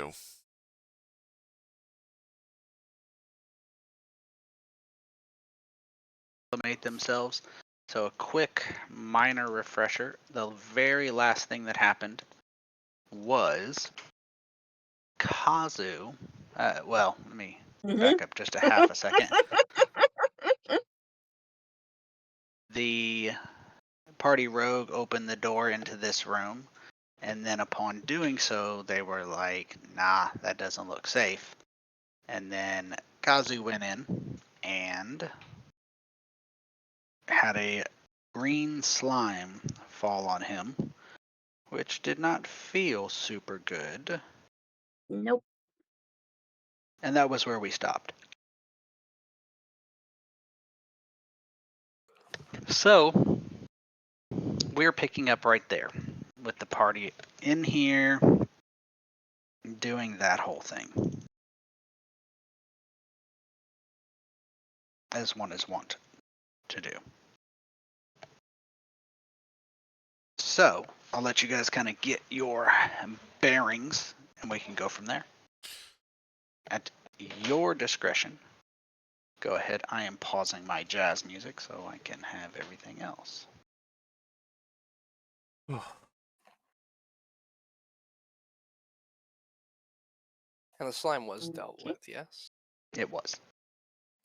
go. Acclimate themselves. So a quick minor refresher. The very last thing that happened was Kazu. Well, let me back up just a half a second. The party rogue opened the door into this room, and then upon doing so, they were like, nah, that doesn't look safe. And then Kazu went in and had a green slime fall on him, which did not feel super good. Nope. And that was where we stopped. So, we're picking up right there with the party in here doing that whole thing. As one is wont to do. So, I'll let you guys kind of get your bearings and we can go from there. At your discretion, go ahead. I am pausing my jazz music so I can have everything else. And the slime was dealt with, yes? It was.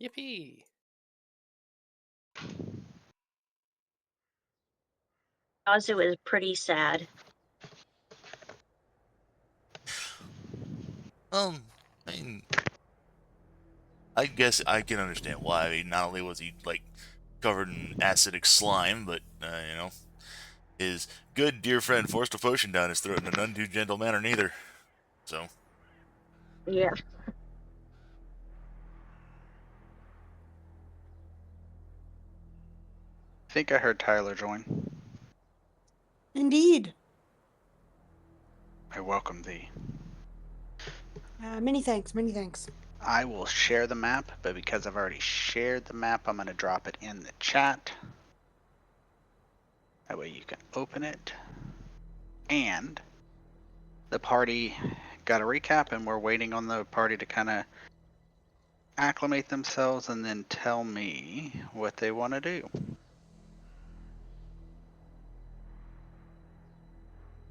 Yippee! Kazu is pretty sad. I mean, I guess I can understand why. I mean, not only was he like covered in acidic slime, but you know, his good dear friend forced a potion down his throat in an none too gentle manner neither. So Yeah. I think I heard Tyler join. Indeed. I welcome thee. Many thanks, many thanks. I will share the map, but because I've already shared the map, I'm going to drop it in the chat. That way you can open it. And the party got a recap, and we're waiting on the party to kind of acclimate themselves and then tell me what they want to do.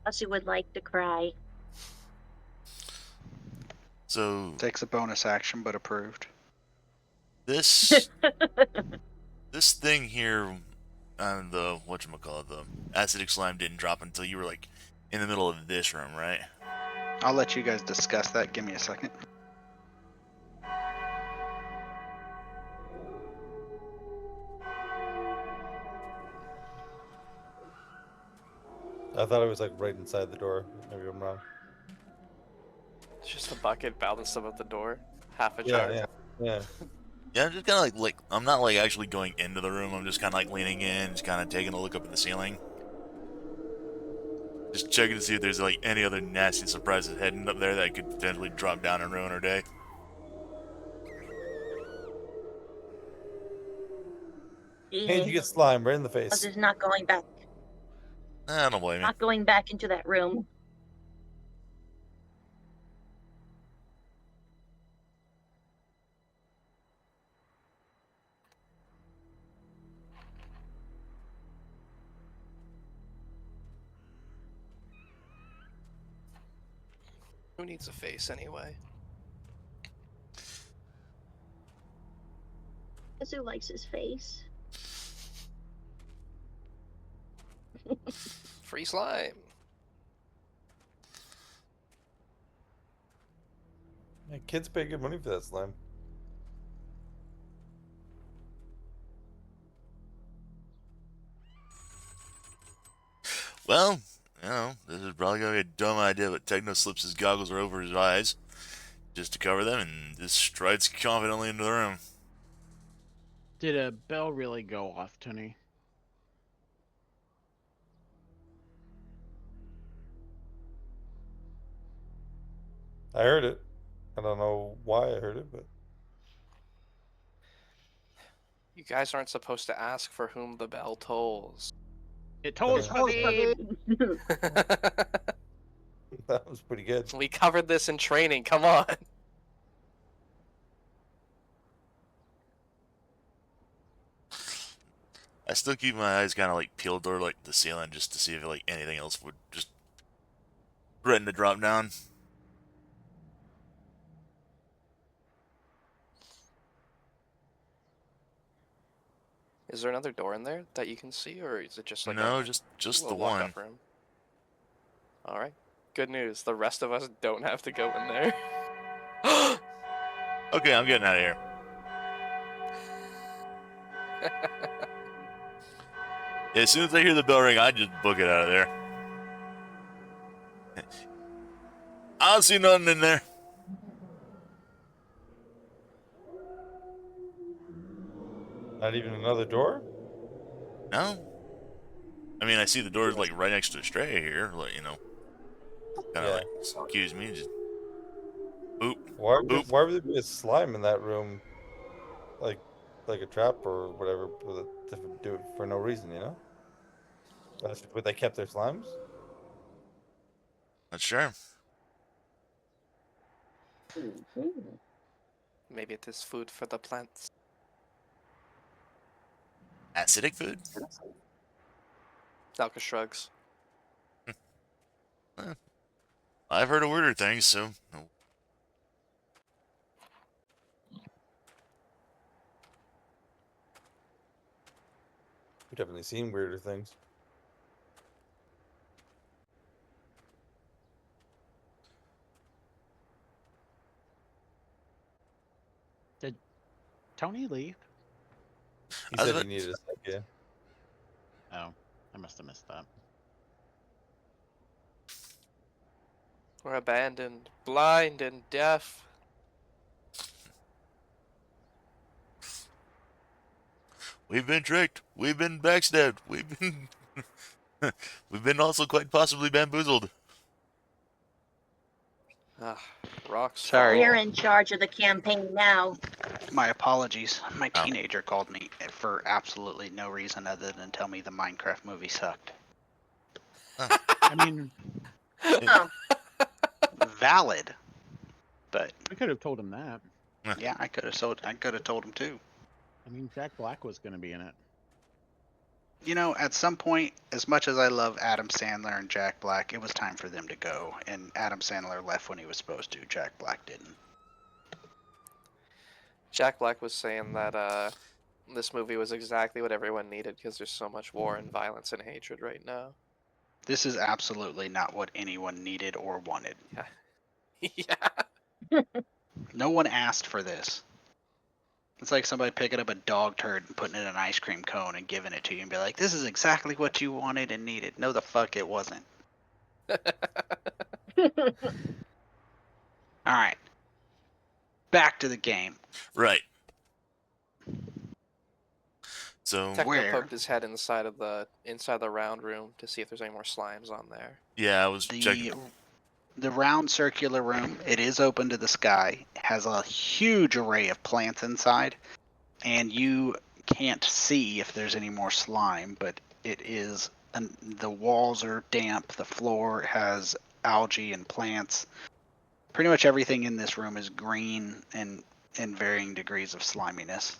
Kazu would like to cry. So Takes a bonus action, but approved. this this thing here, the whatchamacallit, the acidic slime didn't drop until you were like in the middle of this room, right? I'll let you guys discuss that. Give me a second. I thought it was like right inside the door. Maybe I'm wrong. It's just a bucket balanced above the door. Half a Yeah, jar. yeah. Yeah, I'm just kind of like I'm not like actually going into the room. I'm just kind of like leaning in, just kind of taking a look up at the ceiling, just checking to see if there's like any other nasty surprises heading up there that could potentially drop down and ruin our day. Hey, you get slime right in the face. Kazu's not going back. I don't blame you. Not going back into that room. Who needs a face anyway? Kazu likes his face. Free slime. Yeah, kids pay good money for that slime. Well, you know, this is probably gonna be a dumb idea, but Tekno slips his goggles over his eyes just to cover them and just strides confidently into the room. Did a bell really go off, Tony? I heard it. I don't know why I heard it, but You guys aren't supposed to ask for whom the bell tolls. It tolls for thee! That was pretty good. We covered this in training. Come on. I still keep my eyes kind of like peeled toward like the ceiling just to see if like anything else would just threaten to drop down. Is there another door in there that you can see, or is it just like No, a just a the one. walk-up room? All right. Good news. The rest of us don't have to go in there. Okay, I'm getting out of here. As soon as I hear the bell ring, I just book it out of there. I don't see nothing in there. Not even another door? No. I mean, I see the door's like right next to the stray here. Like, you know, kind of Yeah. like, excuse me, just boop, boop. Why would there be a slime in that room? Like like a trap or whatever do it for no reason, you know? That's where they kept their slimes? Not sure. Mhm. Maybe it is food for the plants. Acidic food? Dalka shrugs. Eh, I've heard of weirder things, so no. We've definitely seen weirder things. Did Tony leave? He I was said he about, needed a sec, yeah. Oh, I must have missed that. We're abandoned, blind, and deaf. we've been tricked. We've been backstabbed. We've been we've been also quite possibly bamboozled. Ah, rocks Sorry. We're fall. in charge of the campaign now. My apologies. My Oh. teenager called me for absolutely no reason other than tell me the Minecraft movie sucked. I mean, Oh, Valid, but we could have told him that. yeah, I could have told him too. I mean, Jack Black was going to be in it. You know, at some point, as much as I love Adam Sandler and Jack Black, it was time for them to go. And Adam Sandler left when he was supposed to. Jack Black didn't. Jack Black was saying that this movie was exactly what everyone needed because there's so much war and violence and hatred right now. This is absolutely not what anyone needed or wanted. Yeah. No one asked for this. It's like somebody picking up a dog turd and putting it in an ice cream cone and giving it to you and be like, this is exactly what you wanted and needed. No, the fuck it wasn't. All right. Back to the game. Right. So Tekno Where? poked his head inside the round room to see if there's any more slimes on there. yeah, I was checking. The round circular room, it is open to the sky, has a huge array of plants inside, and you can't see if there's any more slime, but it is, the walls are damp, the floor has algae and plants. Pretty much everything in this room is green and in varying degrees of sliminess.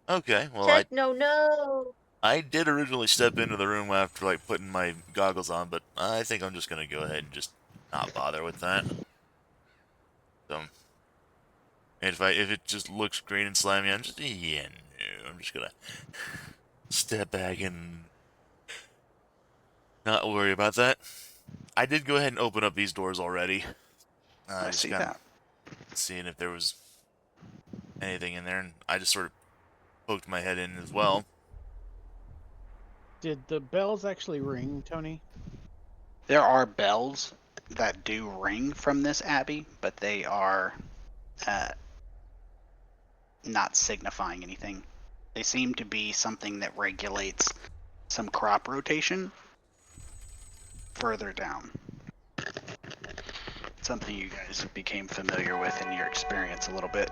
Okay, well, Techno, no. I did originally step into the room after like putting my goggles on, but I think I'm just gonna go ahead and just not bother with that. So, and if it just looks green and slimy, I'm just I'm just gonna step back and not worry about that. I did go ahead and open up these doors already. I Just see kind that. of seeing if there was anything in there, and I just sort of poked my head in as well. Did the bells actually ring, Tony? There are bells that do ring from this abbey, but they are not signifying anything. They seem to be something that regulates some crop rotation further down. Something you guys became familiar with in your experience a little bit.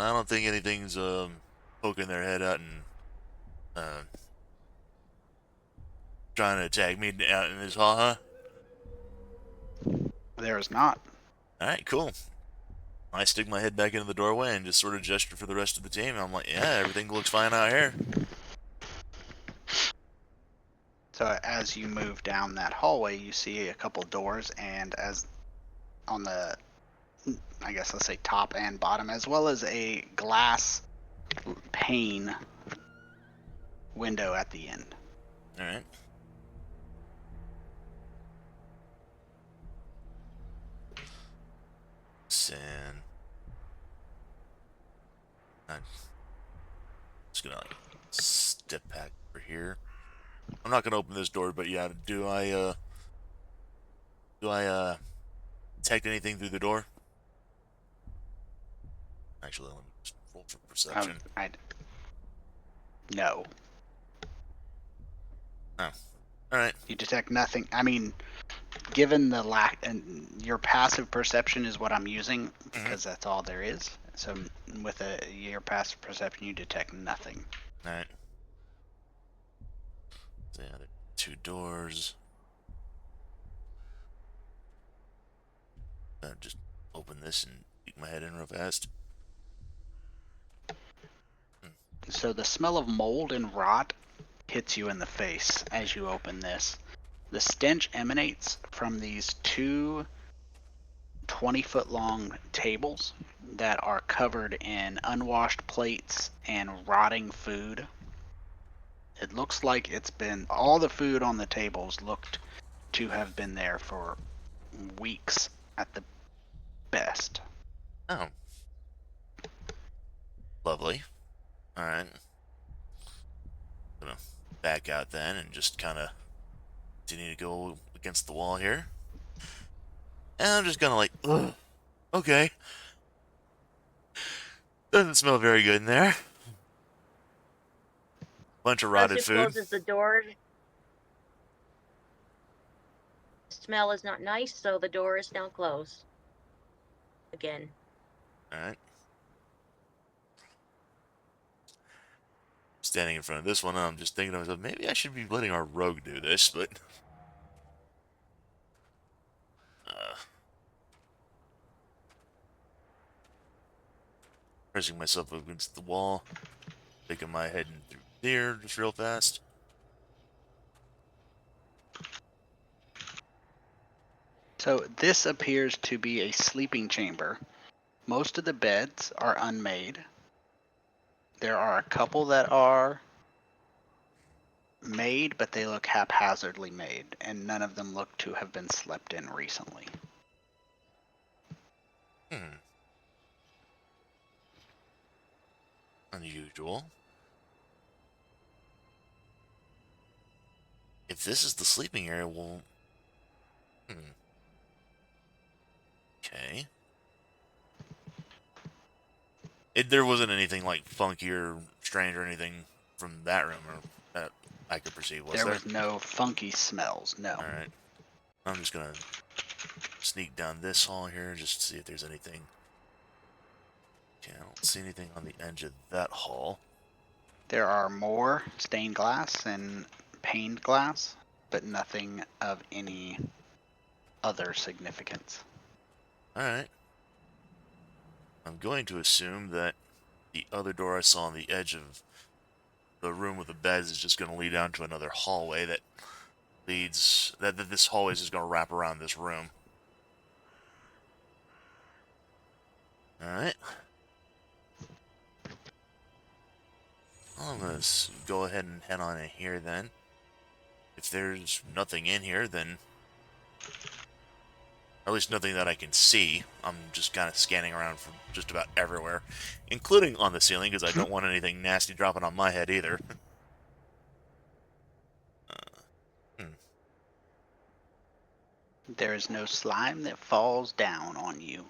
I don't think anything's poking their head out and trying to attack me out in this hall, huh? There is not. All right, cool. I stick my head back into the doorway and just sort of gesture for the rest of the team. I'm like, yeah, everything looks fine out here. So as you move down that hallway, you see a couple doors, and as on the, I guess let's say top and bottom, as well as a glass pane window at the end. All right. And I'm just gonna like step back over here. I'm not gonna open this door, but yeah, do I detect anything through the door? Actually, let me just roll for perception. No. Oh, all right. You detect nothing. I mean, given the lack, and your passive perception is what I'm using because that's all there is. So with your passive perception, you detect nothing. All right. So yeah, there are 2 doors. Just open this and peek my head in real fast. So the smell of mold and rot hits you in the face as you open this. The stench emanates from these 2 20-foot long tables that are covered in unwashed plates and rotting food. It looks like it's been, all the food on the tables looked to have been there for weeks at the best. Oh, lovely. All right. Gonna back out then and just kind of continue to go against the wall here. And I'm just gonna like, ugh, okay. Doesn't smell very good in there. Bunch of rotted As it food. closes the door, smell is not nice, so the door is now closed. Again. Alright. Standing in front of this one, I'm just thinking to myself, maybe I should be letting our rogue do this, but... pressing myself up against the wall. Sticking my head in through there just real fast. So this appears to be a sleeping chamber. Most of the beds are unmade. There are a couple that are made, but they look haphazardly made, and none of them look to have been slept in recently. Unusual. If this is the sleeping area, well... Okay. There wasn't anything like funky or strange or anything from that room or that I could perceive, was There there? was no funky smells, no. Alright. I'm just gonna sneak down this hall here just to see if there's anything. Okay, I don't see anything on the edge of that hall. There are more stained glass and paned glass, but nothing of any other significance. Alright. I'm going to assume that the other door I saw on the edge of the room with the beds is just going to lead down to another hallway that leads... that this hallway is just going to wrap around this room. Alright. I'm going to go ahead and head on in here then. If there's nothing in here, then... or at least nothing that I can see. I'm just kind of scanning around from just about everywhere. Including on the ceiling, because I don't want anything nasty dropping on my head either. There is no slime that falls down on you.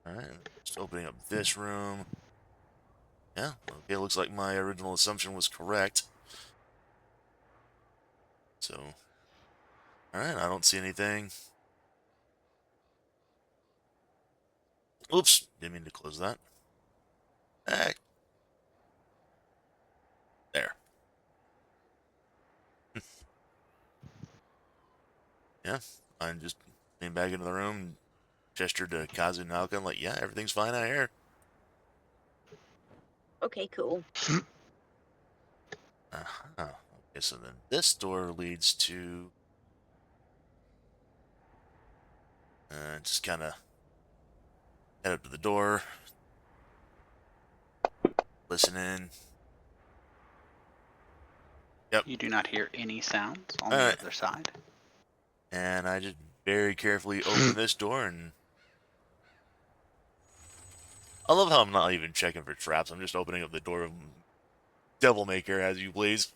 Alright, just opening up this room. Yeah, okay, looks like my original assumption was correct. So, alright, I don't see anything. Oops, didn't mean to close that. Eh, there. Yeah, I just came back into the room, gestured to Kazu and Naoka, like, yeah, everything's fine out here. Okay, cool. Uh-huh. Okay, so then this door leads to just kind of head up to the door, listen in. Yep. You do not hear any sounds on All the right. other side. And I just very carefully open this door, and I love how I'm not even checking for traps. I'm just opening up the door of Devil Maker, as you please.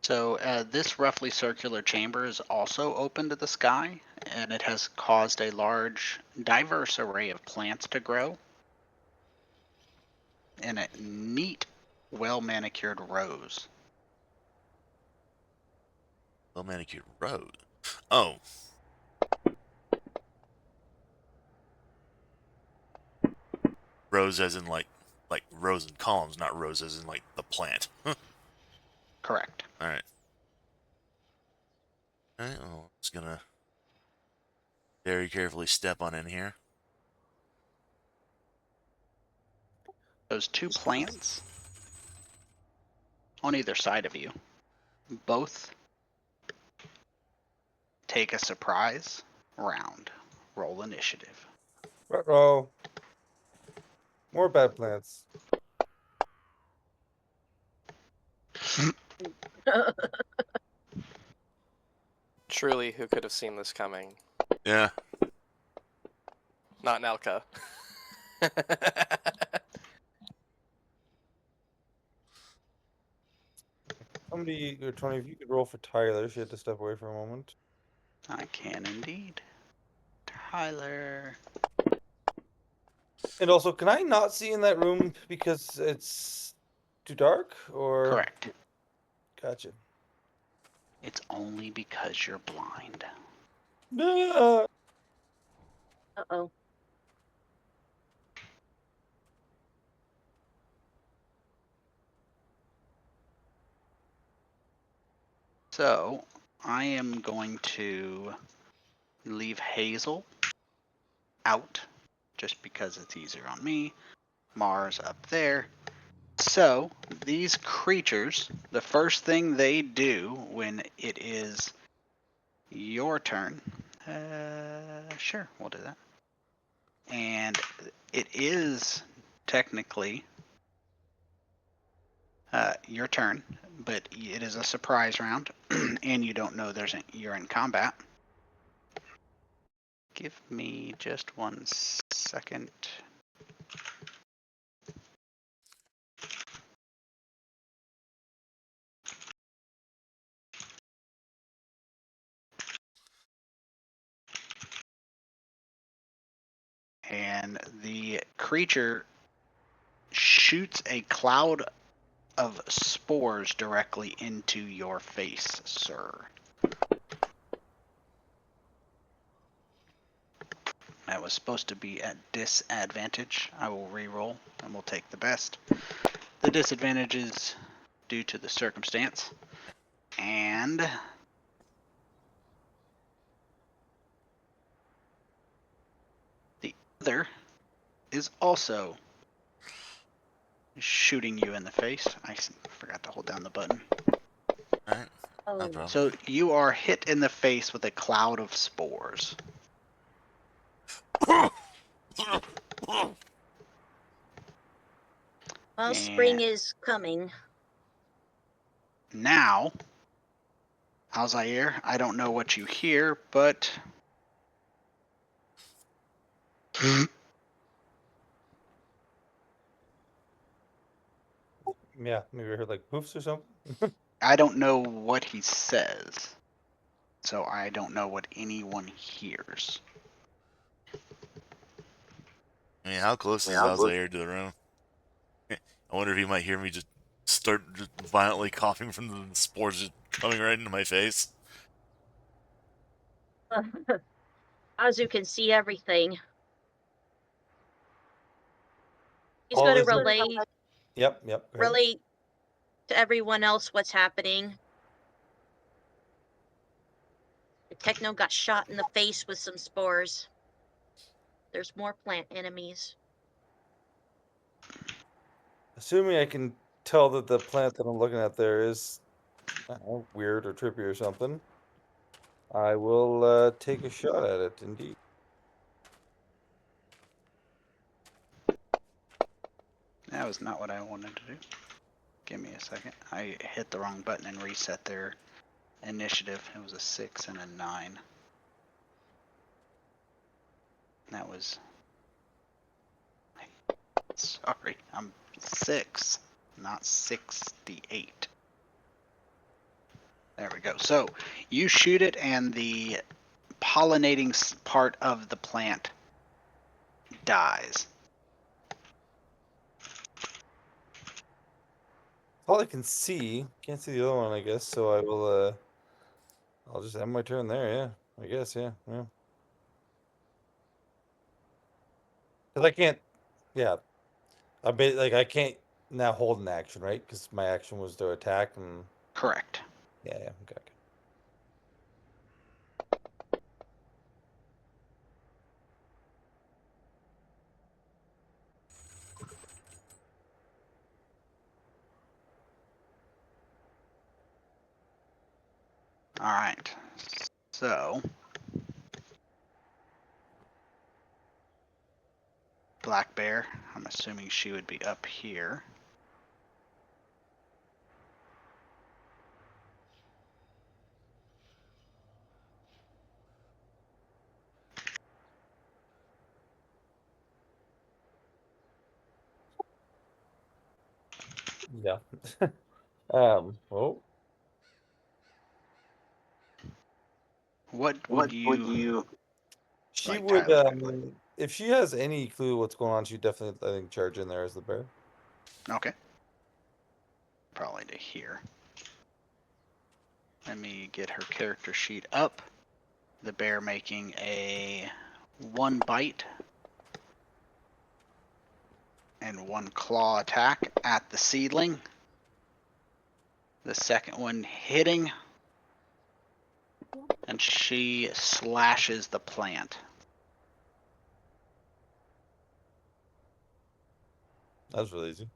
So this roughly circular chamber is also open to the sky, and it has caused a large, diverse array of plants to grow in a neat, well-manicured rows. Well manicured road. Oh, rows as in like rows and columns, not rows as in like the plant. All Correct. right. All right. Well, just gonna very carefully step on in here. Those two plants on either side of you both take a surprise round. Roll initiative. Uh-oh. More bad plants. Truly, who could have seen this coming? Yeah. Not Nelka. Somebody, or Tony, if you could roll for Tyler, she had to step away for a moment. I can indeed. Tyler. And also, can I not see in that room because it's too dark? Or Correct. Gotcha. It's only because you're blind. No. Uh-oh. So I am going to leave Hazel out just because it's easier on me. Mars up there. So these creatures, the first thing they do when it is your turn, sure, we'll do that. And it is technically your turn, but it is a surprise round, and you don't know you're in combat. Give me just 1 second. And the creature shoots a cloud of spores directly into your face, sir. That was supposed to be at disadvantage. I will re-roll and we'll take the best. The disadvantage is due to the circumstance. And the other is also shooting you in the face. I forgot to hold down the button. All right. No Oh. problem. So you are hit in the face with a cloud of spores. Well, spring And is coming. now, Alzair, I don't know what you hear, but Yeah, maybe I heard like poofs or something. I don't know what he says. So I don't know what anyone hears. I mean, how close is Alzair to the room? I wonder if he might hear me just start just violently coughing from the spores just coming right into my face. Azu can see everything. He's All going to this- relay Yep. Go ahead. relate to everyone else what's happening. The Tekno got shot in the face with some spores. There's more plant enemies. Assuming I can tell that the plant that I'm looking at there is I don't know, weird or trippy or something, I will take a shot at it. Indeed. That was not what I wanted to do. Give me a second. I hit the wrong button and reset their initiative. It was a 6 and a 9. That was. Sorry, I'm 6, not 68. There we go. So you shoot it, and the pollinating part of the plant dies. All I can see. Can't see the other one, I guess. So I will. I'll just end my turn there. Yeah. I guess. Yeah. Because I can't. Yeah. I can't now hold an action, right? Because my action was to attack and. Correct. Yeah. Okay. All right. So Black Bear, I'm assuming she would be up here. Yeah. Oh. What would you She like would. Tyler to play? If she has any clue what's going on, she'd definitely, I think, charge in there as the bear. Okay. Probably to here. Let me get her character sheet up. The bear making a 1 bite and 1 claw attack at the seedling. The second one hitting, and she slashes the plant. That was really easy.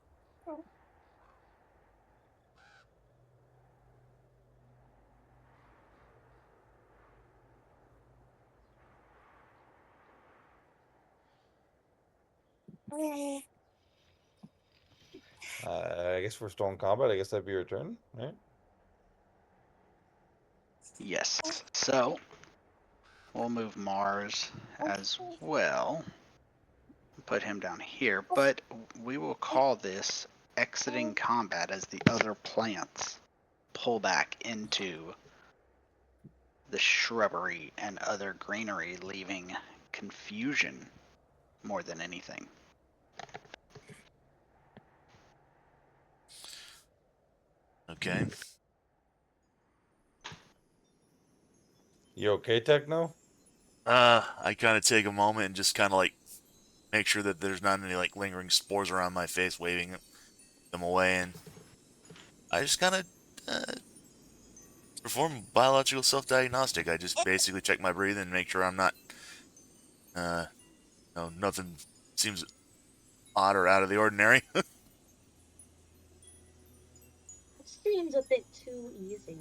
I guess we're still in combat. I guess that'd be your turn, right? Yes. So we'll move Mars as well. Put him down here, but we will call this exiting combat as the other plants pull back into the shrubbery and other greenery, leaving confusion more than anything. Okay. You okay, Techno? I kind of take a moment and just kind of like make sure that there's not any like lingering spores around my face, waving them away, and I just kind of perform biological self-diagnostic. I just basically check my breathing and make sure I'm not, nothing seems odd or out of the ordinary. It seems a bit too easy.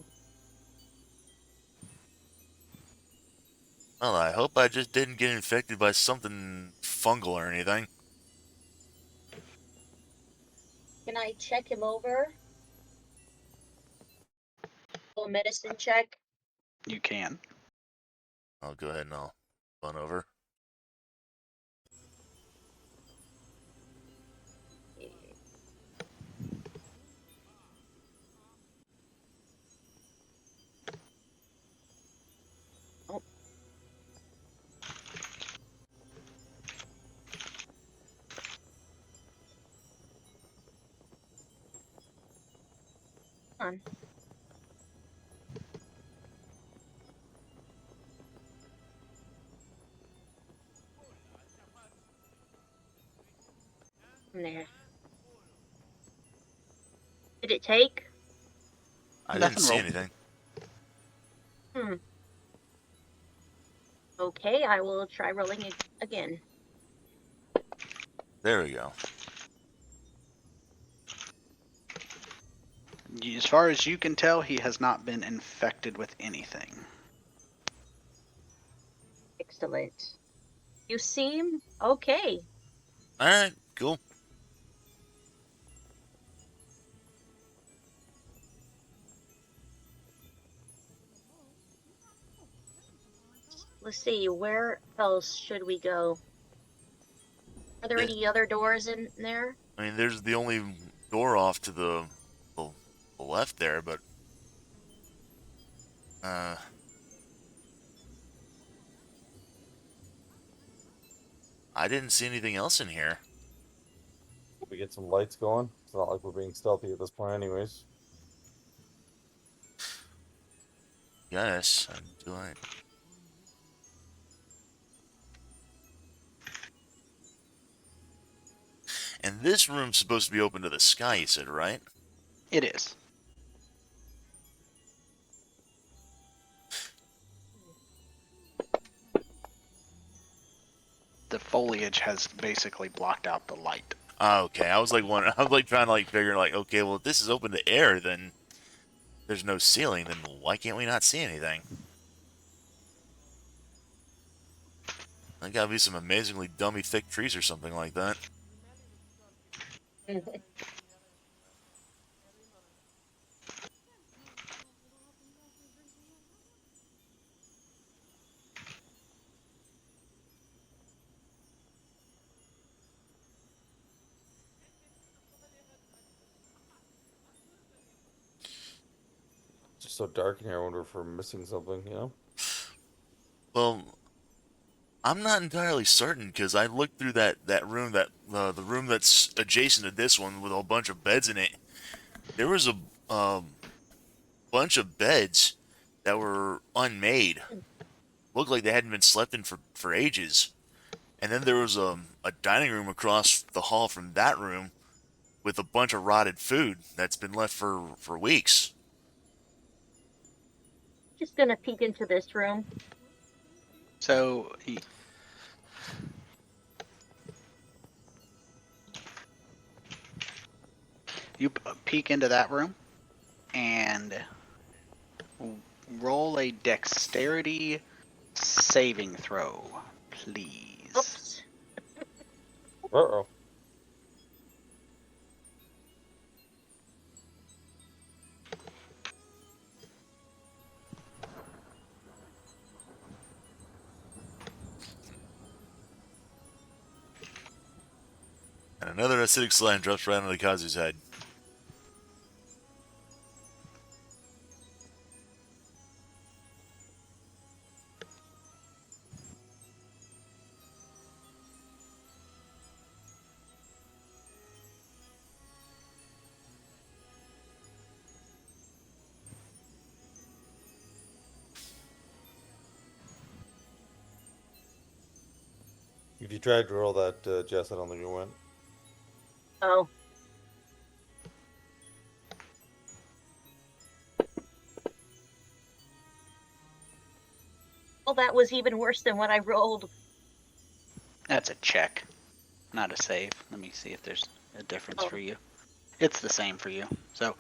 Well, I hope I just didn't get infected by something fungal or anything. Can I check him over? A medicine check? You can. I'll go ahead and I'll run over. Oh. On. Nah. Did it take? I didn't Nothing see rolled. anything. Hmm. Okay, I will try rolling it again. There we go. As far as you can tell, he has not been infected with anything. Excellent. You seem okay. All right, cool. Let's see, where else should we go? Are there Yeah, any other doors in there? I mean, there's the only door off to the, the left there, but uh, I didn't see anything else in here. We get some lights going. It's not like we're being stealthy at this point, anyways. Yes, do I? And this room's supposed to be open to the sky, you said, right? It is. The foliage has basically blocked out the light. Okay, I was like wondering, I was like trying to like figure like, okay, well, if this is open to air, then there's no ceiling, then why can't we not see anything? There gotta be some amazingly dummy thick trees or something like that. It's just so dark in here. I wonder if we're missing something, you know? Well, I'm not entirely certain because I looked through that room the room that's adjacent to this one with a bunch of beds in it. There was a bunch of beds that were unmade. Looked like they hadn't been slept in for ages. And then there was a dining room across the hall from that room with a bunch of rotted food that's been left for weeks. Just gonna peek into this room. So you peek into that room and roll a dexterity saving throw, please. Oops. Uh-oh. And another acidic slime drops right on the Kazu's head. If you tried to roll that, Jess, I don't think it went. Oh. Well, that was even worse than what I rolled. That's a check, not a save. Let me see if there's a difference Oh. for you. It's the same for you. So,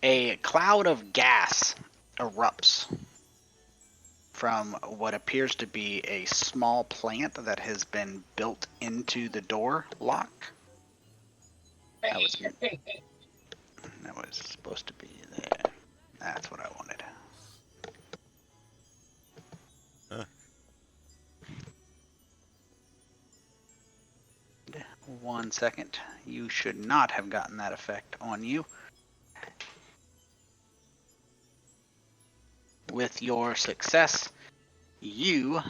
a cloud of gas erupts from what appears to be a small plant that has been built into the door lock. That was supposed to be there. That's what I wanted. Huh. 1 second. You should not have gotten that effect on you. With your success, you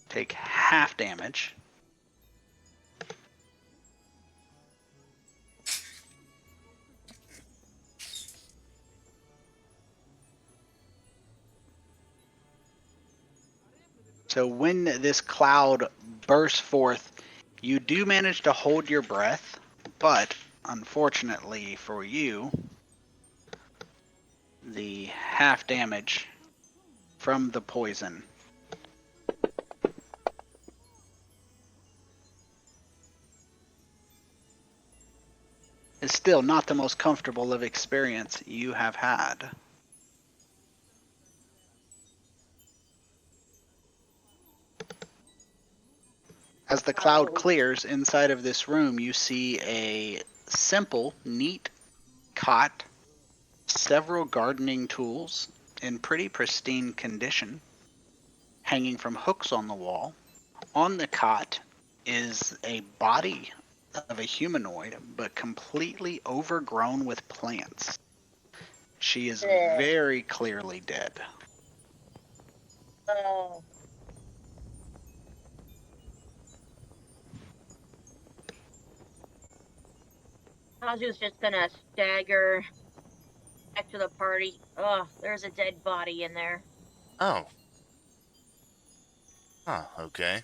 take half damage. So when this cloud bursts forth, You do manage to hold your breath, but unfortunately for you, the half damage from the poison is still not the most comfortable of experience you have had. As the cloud Oh. clears inside of this room, you see a simple, neat cot, several gardening tools in pretty pristine condition, hanging from hooks on the wall. On the cot is a body of a humanoid, but completely overgrown with plants. She is Ugh. very clearly dead. Oh. Kazu's just gonna stagger back to the party. Oh, there's a dead body in there. Oh. Huh, okay.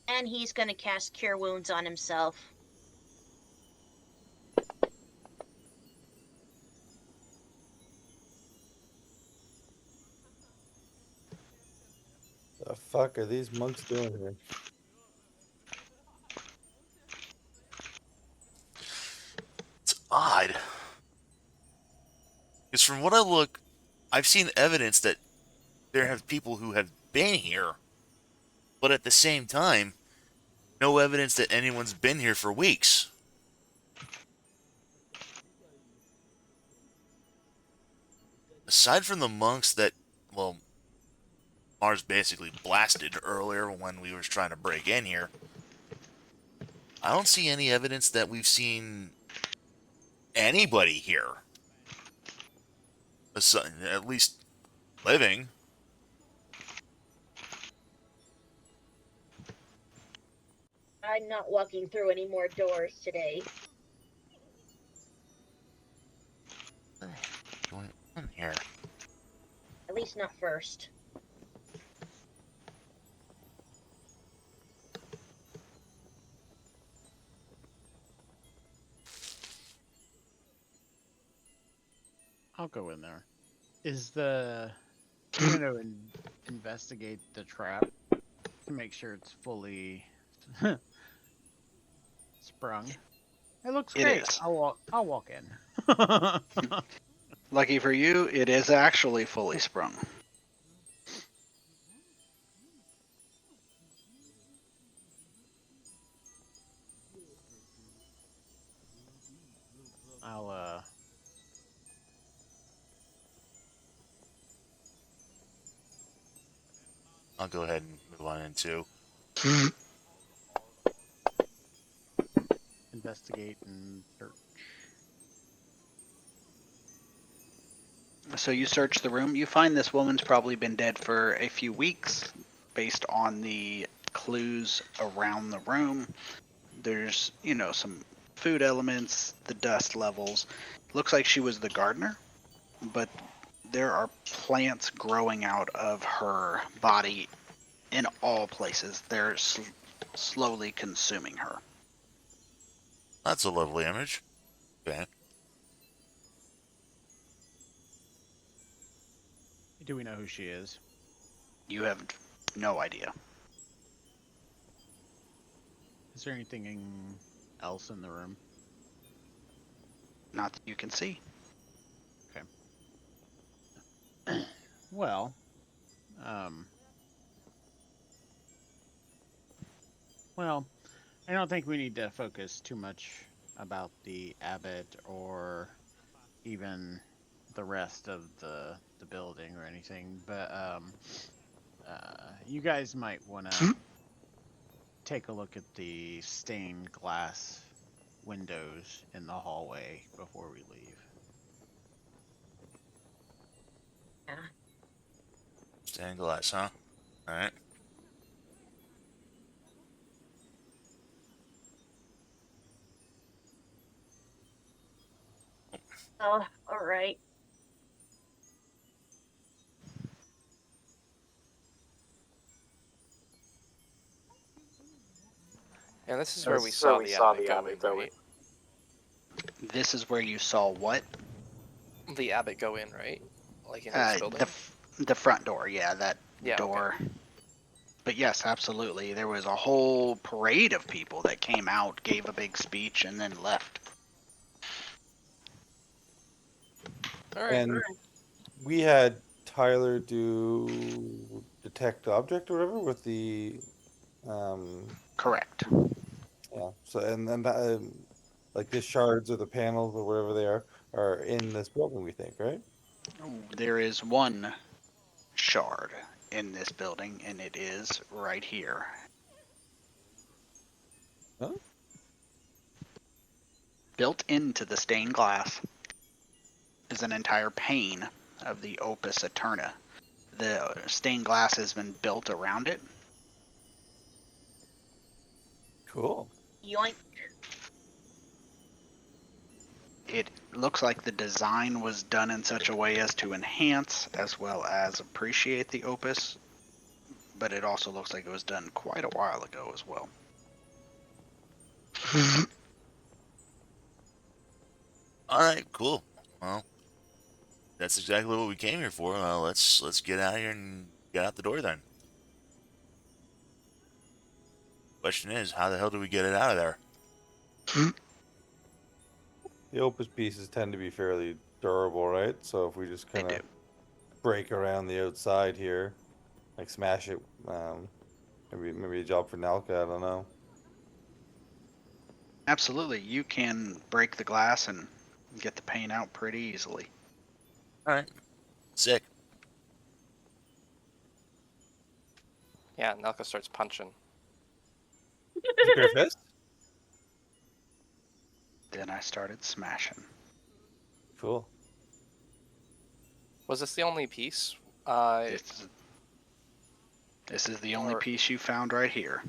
And he's gonna cast Cure Wounds on himself. The fuck are these monks doing here? It's odd. Because from what I've seen evidence that there have people who have been here, but at the same time, no evidence that anyone's been here for weeks. Aside from the monks that, well, Mars basically blasted earlier when we were trying to break in here, I don't see any evidence that we've seen anybody here. At least living. I'm not walking through any more doors today. What the heck is going on here? At least not first. I'll go in there. I'm gonna investigate the trap to make sure it's fully sprung. It looks It great. is. I'll walk in. Lucky for you, it is actually fully sprung. I'll I'll go ahead and move on into. investigate and search. So you search the room. You find this woman's probably been dead for a few weeks based on the clues around the room. There's, some food elements, the dust levels. Looks like she was the gardener, but there are plants growing out of her body in all places. They're slowly consuming her. That's a lovely image. Okay. Do we know who she is? You have no idea. Is there anything else in the room? Not that you can see. Well, um, well, I don't think we need to focus too much about the abbot or even the rest of the building or anything, but you guys might want to take a look at the stained glass windows in the hallway before we leave. Yeah. Stained glass, huh? Alright. Oh, all right. And this is where we saw the abbot go in, right? This is where you saw what? The abbot go in, right? Like into this building? The front door, yeah, that Yeah, door. okay. But yes, absolutely. There was a whole parade of people that came out, gave a big speech, and then left. All right. And we had Tyler do detect object or whatever with the Correct. yeah. So and then that, like the shards or the panels or whatever they are in this building. We think, right? There is one shard in this building, and it is right here. Huh? Built into the stained glass is an entire pane of the Opus Eterna. The stained glass has been built around it. Cool. Yoink. It looks like the design was done in such a way as to enhance as well as appreciate the Opus, but it also looks like it was done quite a while ago as well. All right, cool. Well, that's exactly what we came here for. Let's get out of here and get out the door then. Question is, how the hell do we get it out of there? The opus pieces tend to be fairly durable, right? So if we just They kind do. of break around the outside here, like smash it, maybe a job for Nalka. I don't know. Absolutely. You can break the glass and get the paint out pretty easily. All right, sick. Yeah, Nelka starts punching. Bare fist? Then I started smashing. Cool. Was this the only piece? This is the only Or- piece you found right here.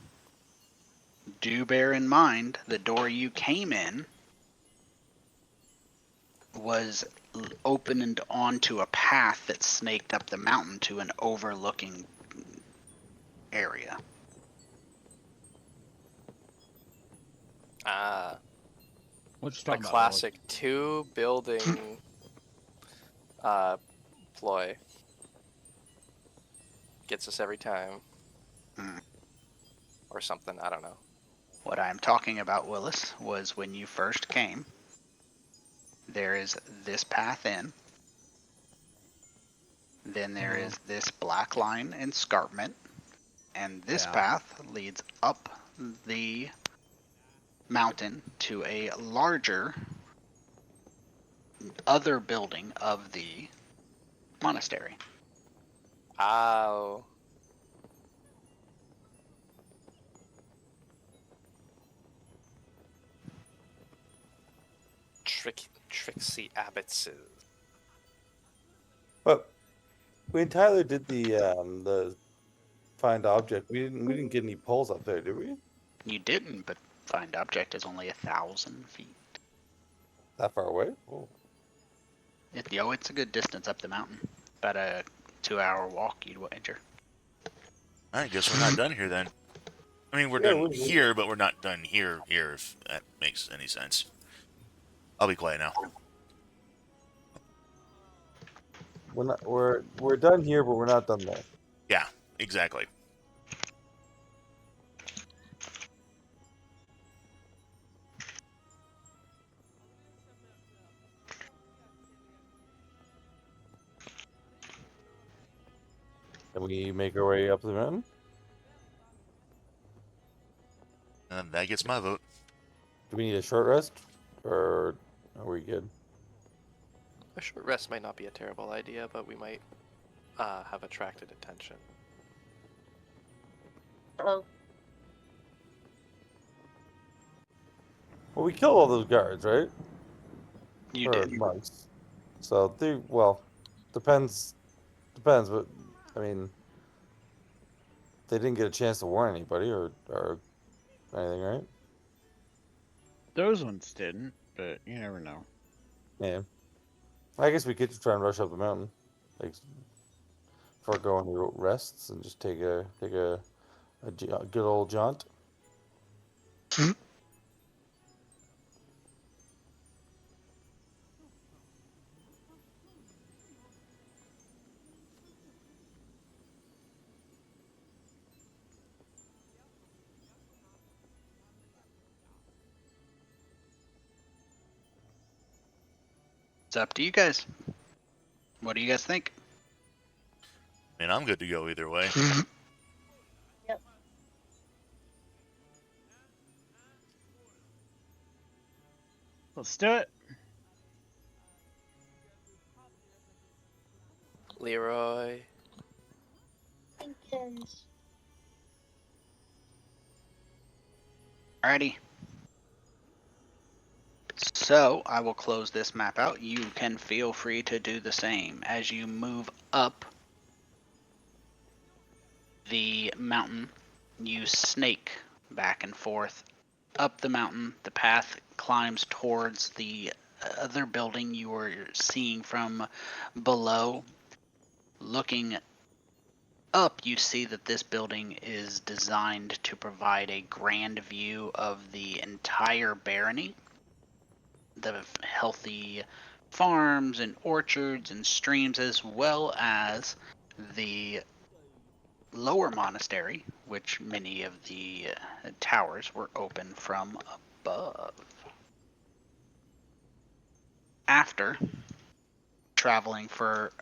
Do bear in mind the door you came in was opened onto a path that snaked up the mountain to an overlooking area. What you The talking about? classic two-building ploy. Gets us every time. Hmm. Or something, I don't know. What I'm talking about, Willis, was when you first came, there is this path in. Then there is this black line escarpment. And this path leads up the mountain to a larger other building of the monastery. Ow. Tricksy abbotses. But when Tyler did the find object, we didn't get any pulls up there, did we? You didn't, but find object is only 1,000 feet. That far away? Oh. It's a good distance up the mountain. About a 2-hour walk, you'd wager. I guess we're not done here then. I mean, we're Yeah, done we're- here, but we're not done here. If that makes any sense. I'll be quiet now. We're done here, but we're not done there. Yeah, exactly. Can we make our way up the mountain? That gets my vote. Do we need a short rest, or are we good? A short rest might not be a terrible idea, but we might have attracted attention. Oh, Well, we killed all those guards, right? You Or did. monks. So depends, but I mean, they didn't get a chance to warn anybody or anything, right? Those ones didn't, but you never know. Yeah. I guess we could just try and rush up the mountain, like forego any rests and just take a good old jaunt. It's up to you guys. What do you guys think? I mean, I'm good to go either way. Let's do it. Leroy. Jenkins. Alrighty. So I will close this map out. You can feel free to do the same as you move up the mountain. You snake back and forth up the mountain. The path climbs towards the other building you were seeing from below. Looking up, you see that this building is designed to provide a grand view of the entire barony. The healthy farms and orchards and streams, as well as the lower monastery, which many of the towers were open from above. After traveling for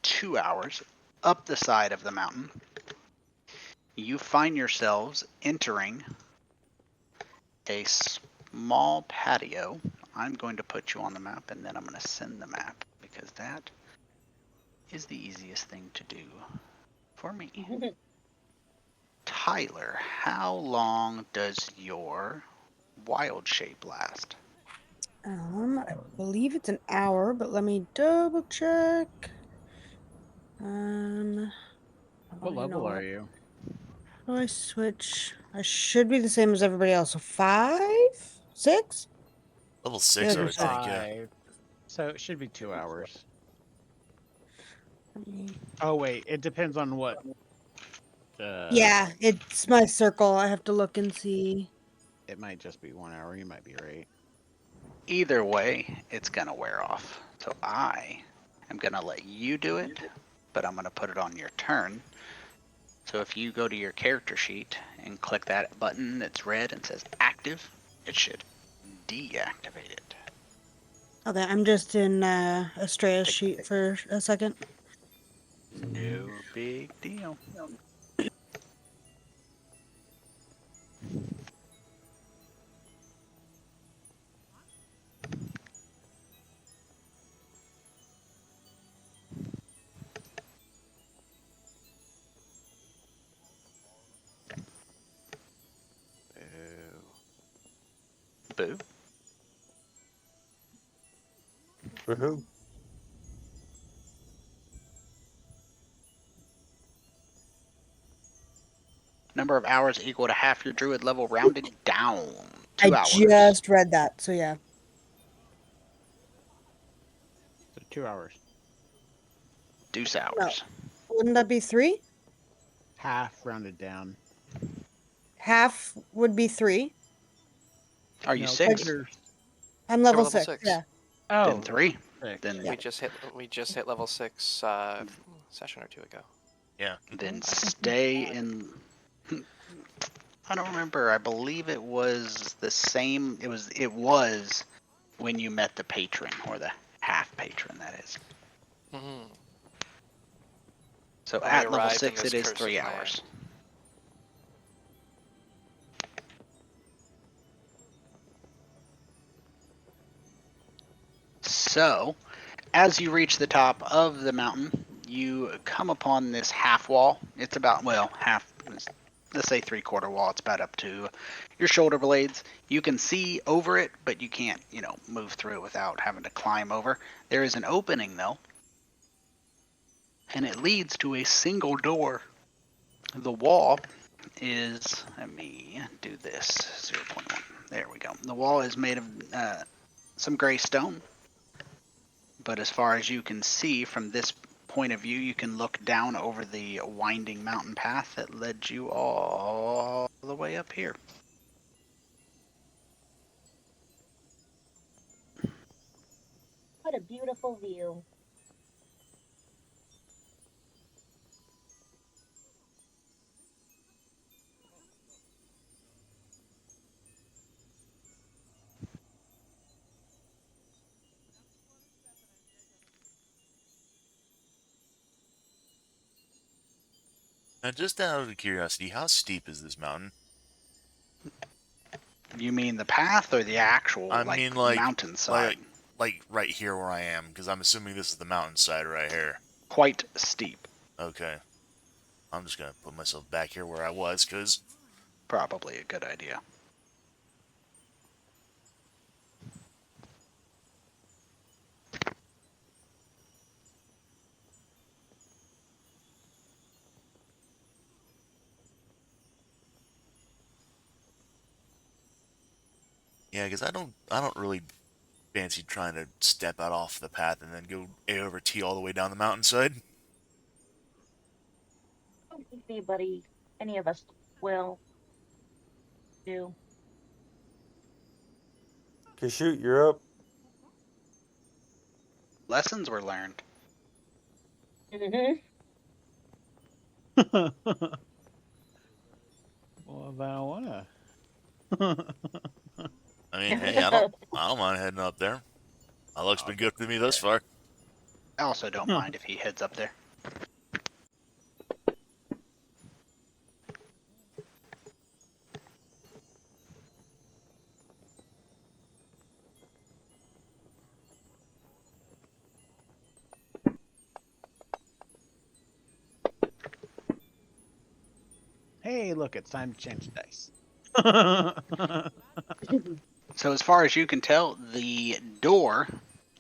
2 hours up the side of the mountain, you find yourselves entering a small patio. I'm going to put you on the map and then I'm going to send the map because that is the easiest thing to do for me. Tyler, how long does your wild shape last? I believe it's an hour, but let me double check. What level are you? How do I switch? I should be the same as everybody else. So 5, 6. Level 6, Yeah, I would there's that. think, yeah. 5. So it should be 2 hours. Let me- Oh wait, it depends on what. Yeah, it's my circle. I have to look and see. It might just be 1 hour. You might be right. Either way, it's going to wear off. So I am going to let you do it, but I'm going to put it on your turn. So if you go to your character sheet and click that button that's red and says active, it should deactivate it. Okay, I'm just in Estrella's Take- sheet for a second. No big deal. Boo. Woohoo. Number of hours equal to half your druid level rounded down. I 2 hours. just read that, so yeah. So 2 hours. Deuce hours. Wouldn't that be 3? Half rounded down. Half would be 3. Are you No, 6? you're- I'm So we're level level 6. 6. Yeah. Oh, Then 3. 6. Then Yeah. We just hit level 6 session or two ago. Yeah. then stay in. I don't remember. I believe it was the same. It was when you met the patron or the half patron. That is. Mm-hmm. So When we at level arrived in 6, this it is cursed 3 land. hours. So, as you reach the top of the mountain, you come upon this half wall. It's about, well, half, let's say 3/4 wall. It's about up to your shoulder blades. You can see over it, but you can't, move through it without having to climb over. There is an opening, though, and it leads to a single door. The wall is, let me do this, 0.1. There we go. The wall is made of some gray stone. But as far as you can see from this point of view, you can look down over the winding mountain path that led you all the way up here. you. Now, just out of curiosity, how steep is this mountain? You mean the path or the actual I mean, mountainside? like right here where I am, because I'm assuming this is the mountainside right here. Quite steep. Okay. I'm just gonna put myself back here where I was, because Probably a good idea. yeah, because I don't really fancy trying to step out off the path and then go A over T all the way down the mountainside. I don't think any of us will do. Okay, shoot, you're up. Lessons were learned. Mm-hmm. Well, then I wanna. I mean, hey, I don't mind heading up there. My luck's been good for me thus far. I also don't mind if he heads up there. Hey, look, it's time to change the dice. So as far as you can tell, the door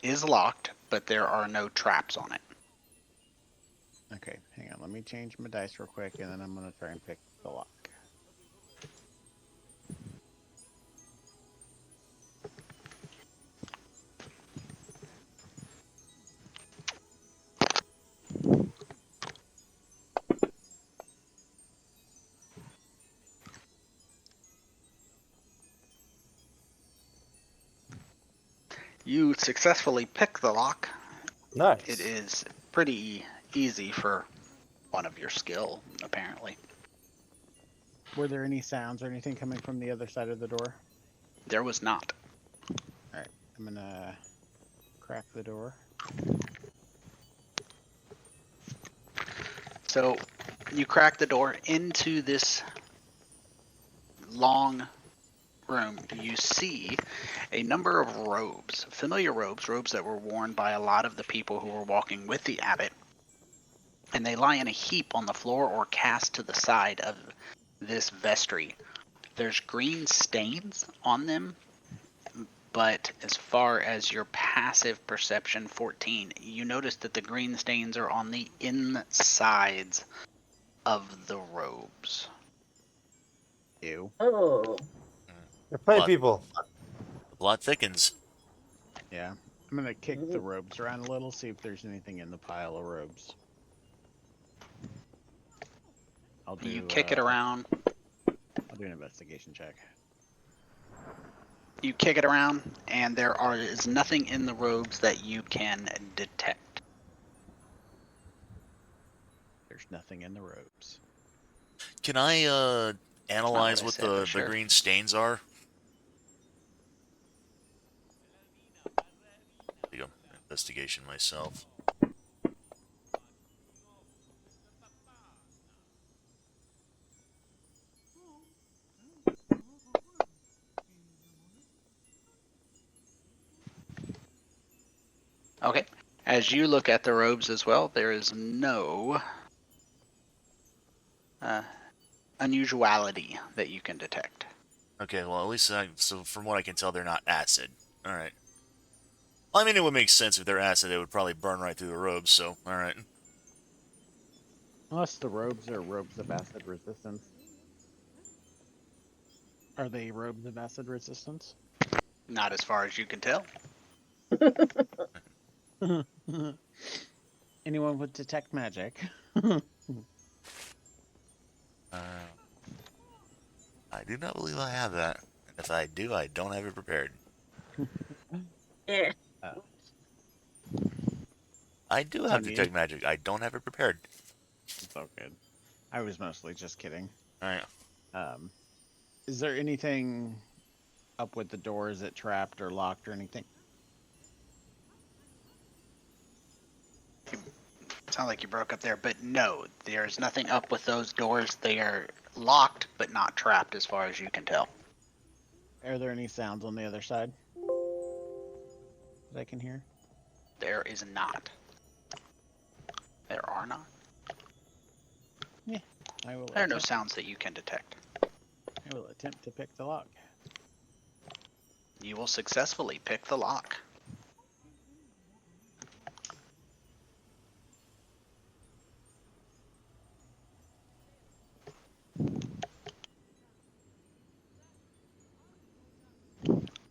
is locked, but there are no traps on it. Okay, hang on. Let me change my dice real quick, and then I'm gonna try and pick the lock. You successfully pick the lock. Nice. It is pretty easy for one of your skill, apparently. Were there any sounds or anything coming from the other side of the door? There was not. All right, I'm gonna crack the door. So you crack the door into this long room. You see a number of robes, familiar robes that were worn by a lot of the people who were walking with the abbot. And they lie in a heap on the floor or cast to the side of this vestry. There's green stains on them, but as far as your passive perception 14, you notice that the green stains are on the insides of the robes. Ew. Oh. They're plant Plot, people. the plot thickens. Yeah. I'm gonna kick the robes around a little, see if there's anything in the pile of robes. I'll do. You kick it around. I'll do an investigation check. You kick it around, and is nothing in the robes that you can detect. There's nothing in the robes. Can I analyze I what said, but the sure. green stains are? There you go. Investigation myself. Okay. As you look at the robes as well, there is no unusuality that you can detect. Okay, well, at least so from what I can tell, they're not acid. All right. I mean, it would make sense if they're acid; they would probably burn right through the robes. So, all right. Unless the robes are robes of acid resistance. Are they robes of acid resistance? Not as far as you can tell. Anyone with detect magic? Uh, I do not believe I have that. And if I do, I don't have it prepared. Yeah. Oh. I do It's have on you. detect magic. I don't have it prepared. It's all good. I was mostly just kidding. All right. Is there anything up with the door? Is it trapped or locked or anything? Sound like you broke up there, but no, there's nothing up with those doors. They are locked, but not trapped as far as you can tell. Are there any sounds on the other side that I can hear? There is not. There are not. Yeah, I will. There are no sounds that you can detect. I will attempt to pick the lock. You will successfully pick the lock.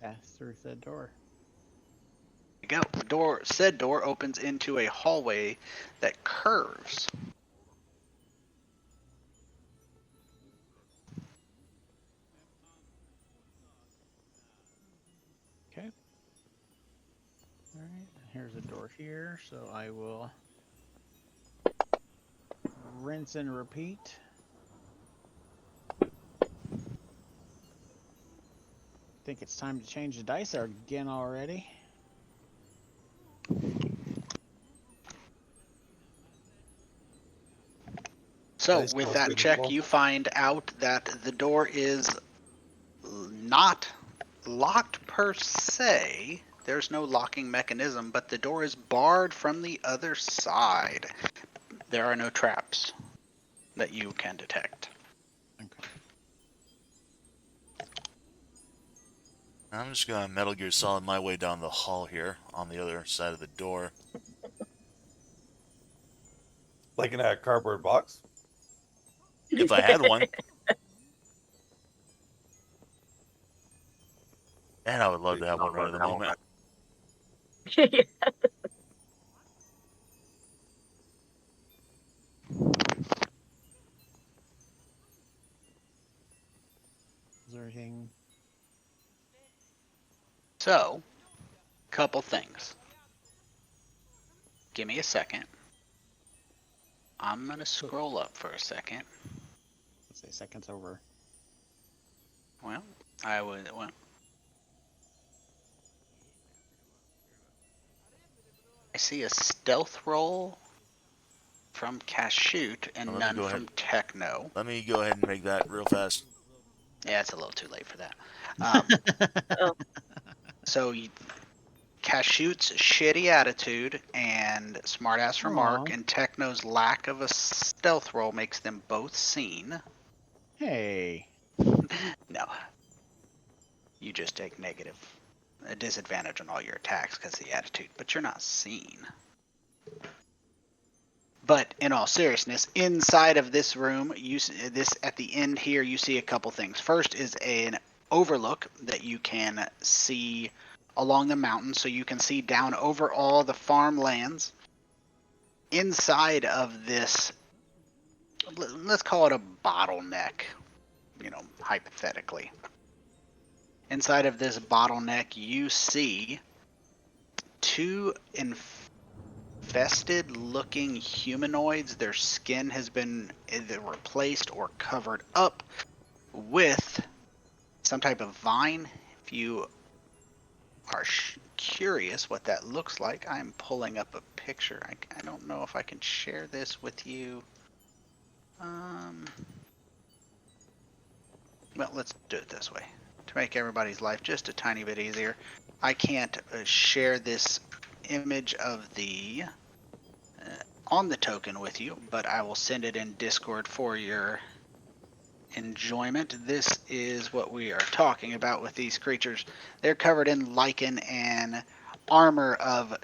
Pass through said door. There you go. Said door opens into a hallway that curves. Okay. All right. Here's a door here, so I will rinse and repeat. Think it's time to change the dice again already. So Dice with rolls that good check, roll. you find out that the door is not locked per se. There's no locking mechanism, but the door is barred from the other side. There are no traps that you can detect. Okay. I'm just gonna Metal Gear Solid my way down the hall here on the other side of the door. Like in a cardboard box. If I had one. And I would love to have one right at the moment. Is there anything? So, couple things. Give me a second. I'm gonna scroll up for a second. Let's say seconds over. Well, I see a stealth roll from Cashoot and Let me none go ahead. from Tekno. Let me go ahead and make that real fast. Yeah, it's a little too late for that. Oh. So Cashoot's shitty attitude and smartass remark Aw. and Techno's lack of a stealth roll makes them both seen. Hey. No. You just take a disadvantage on all your attacks because of the attitude, but you're not seen. But in all seriousness, inside of this room, at the end here, you see a couple things. First is an overlook that you can see along the mountain, so you can see down over all the farmlands. Inside of this, let's call it a bottleneck, hypothetically. Inside of this bottleneck, you see two infested looking humanoids. Their skin has been either replaced or covered up with some type of vine. If you are curious what that looks like, I'm pulling up a picture. I don't know if I can share this with you. Well, let's do it this way. To make everybody's life just a tiny bit easier, I can't share this image of the on the token with you, but I will send it in Discord for your enjoyment. This is what we are talking about with these creatures. They're covered in lichen and armor of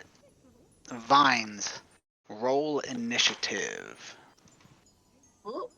vines. Roll initiative. Ooh.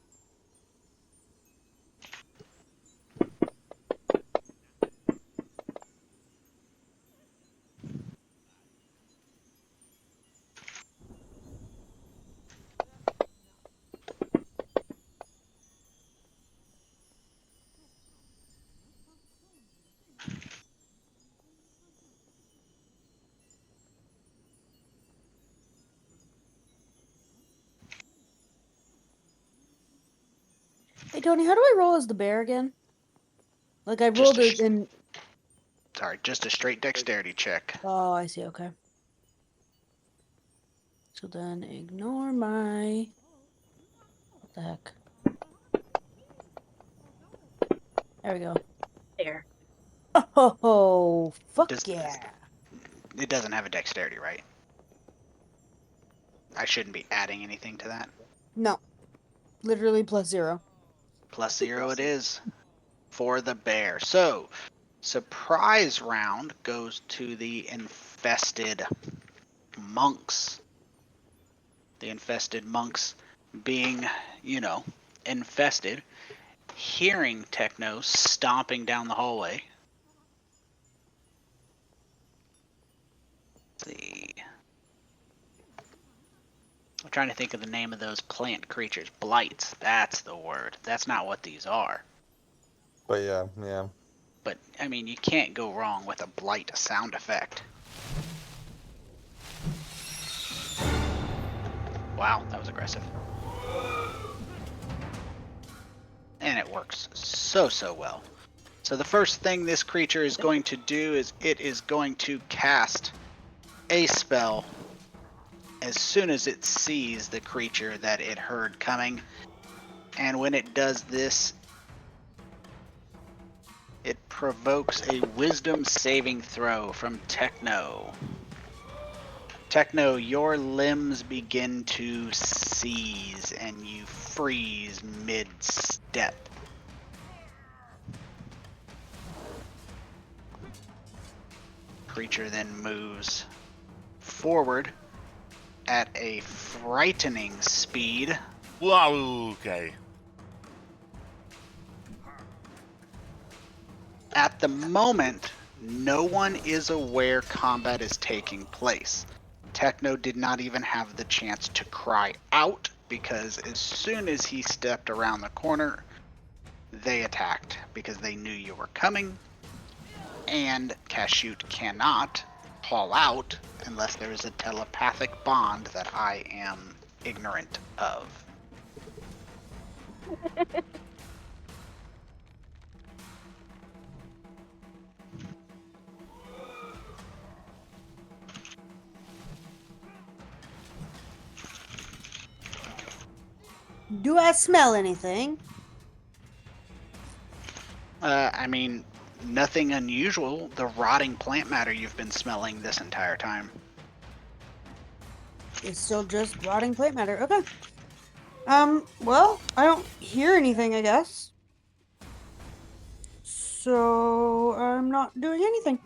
Hey Tony, how do I roll as the bear again? Like I Just rolled a it in. Sorry, just a straight dexterity check. Oh, I see. Okay. So then ignore my. What the heck? There we go. There. Oh, fuck Does yeah. it doesn't have a dexterity, right? I shouldn't be adding anything to that. No, literally +0. +0 it is for the bear. So, surprise round goes to the infested monks. The infested monks being, infested, hearing Tekno stomping down the hallway. Let's see. I'm trying to think of the name of those plant creatures. Blights. That's the word. That's not what these are. But yeah. But, I mean, you can't go wrong with a blight sound effect. Wow, that was aggressive. And it works so well. So the first thing this creature is going to do is it is going to cast a spell as soon as it sees the creature that it heard coming. And when it does this, it provokes a wisdom saving throw from Tekno. Tekno, your limbs begin to seize and you freeze mid-step. Creature then moves forward at a frightening speed. Wow, okay. At the moment, no one is aware combat is taking place. Tekno did not even have the chance to cry out because as soon as he stepped around the corner, they attacked because they knew you were coming. And Kashyut cannot call out unless there is a telepathic bond that I am ignorant of. Do I smell anything? I mean, nothing unusual. The rotting plant matter you've been smelling this entire time. It's still just rotting plant matter. Okay. Well, I don't hear anything, I guess. So I'm not doing anything.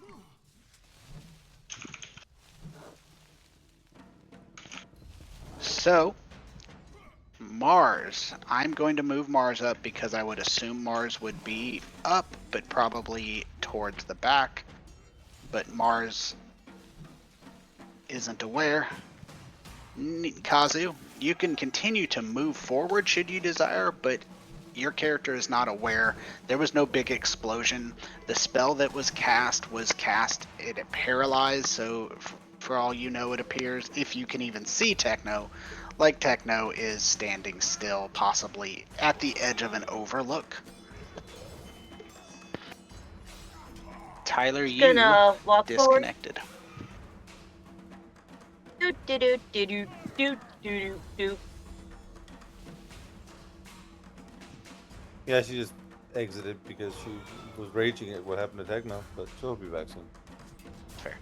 So, Mars. I'm going to move Mars up because I would assume Mars would be up, but probably towards the back. But Mars isn't aware. Kazu, you can continue to move forward should you desire, but your character is not aware. There was no big explosion. The spell that was cast, it paralyzed, so for all you know, it appears, if you can even see Tekno, like Tekno is standing still, possibly at the edge of an overlook. Tyler, you Gonna walk forward. disconnected. Do do do do do do do do. Yeah, she just exited because she was raging at what happened to Tekno, but she'll be back soon. Fair.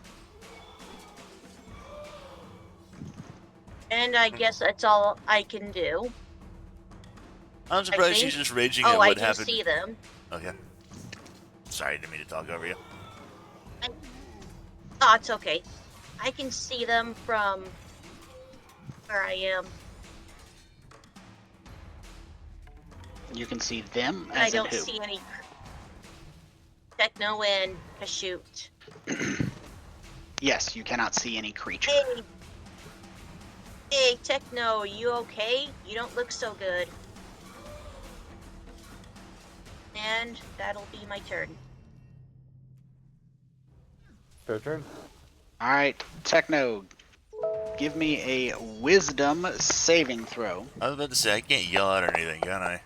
And I guess that's all I can do. I'm surprised she's think- just raging Oh, at I what do happened. see them. Okay. Sorry, didn't mean to talk over you. Oh, it's okay. I can see them from where I am. You can see them And I as in don't who? see any Tekno and Kashyut. Yes, you cannot see any creature. Hey. Hey, Tekno, are you okay? You don't look so good. And that'll be my turn. Fair turn. Alright, Tekno, give me a wisdom saving throw. I was about to say, I can't yell out or anything, can I?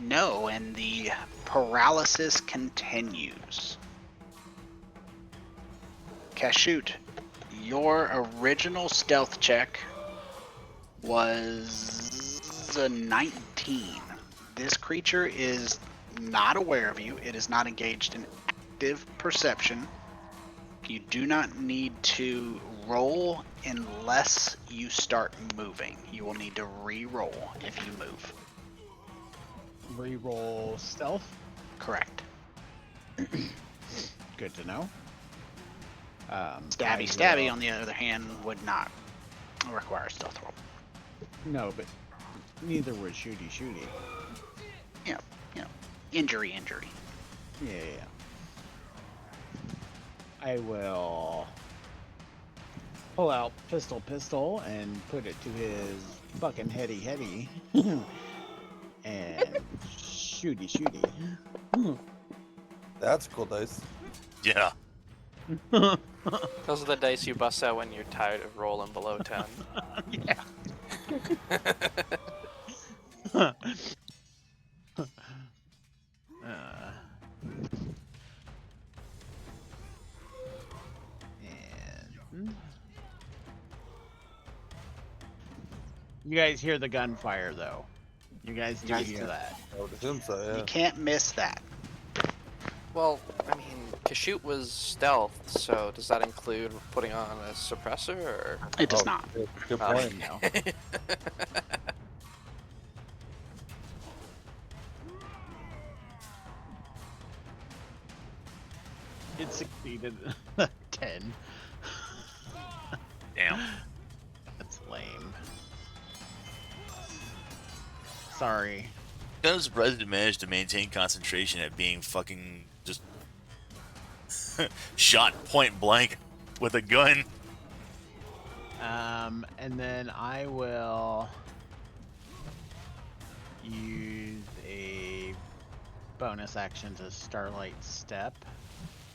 No, and the paralysis continues. Kashoot, your original stealth check was a 19. This creature is not aware of you. It is not engaged in active perception. You do not need to roll unless you start moving. You will need to re-roll if you move. Reroll stealth. Correct. Good to know. Stabby I Stabby, will- on the other hand, would not require a stealth roll. No, but neither would shooty shooty. Injury. Yeah. I will pull out pistol and put it to his fucking heady and shooty. That's a cool dice. Yeah. Those are the dice you bust out when you're tired of rolling below 10. Yeah. And you guys hear the gunfire, though. You guys do Nice. hear that. I would assume so, You yeah. can't miss that. Well, I mean, Kashoot was stealth, so does that include putting on a suppressor, or? It does Oh, not. Good Oh, point. No. It succeeded. 10. Damn. That's lame. Sorry. Kind of surprised it managed to maintain concentration at being fucking just shot point blank with a gun. And then I will use a bonus action to Starlight Step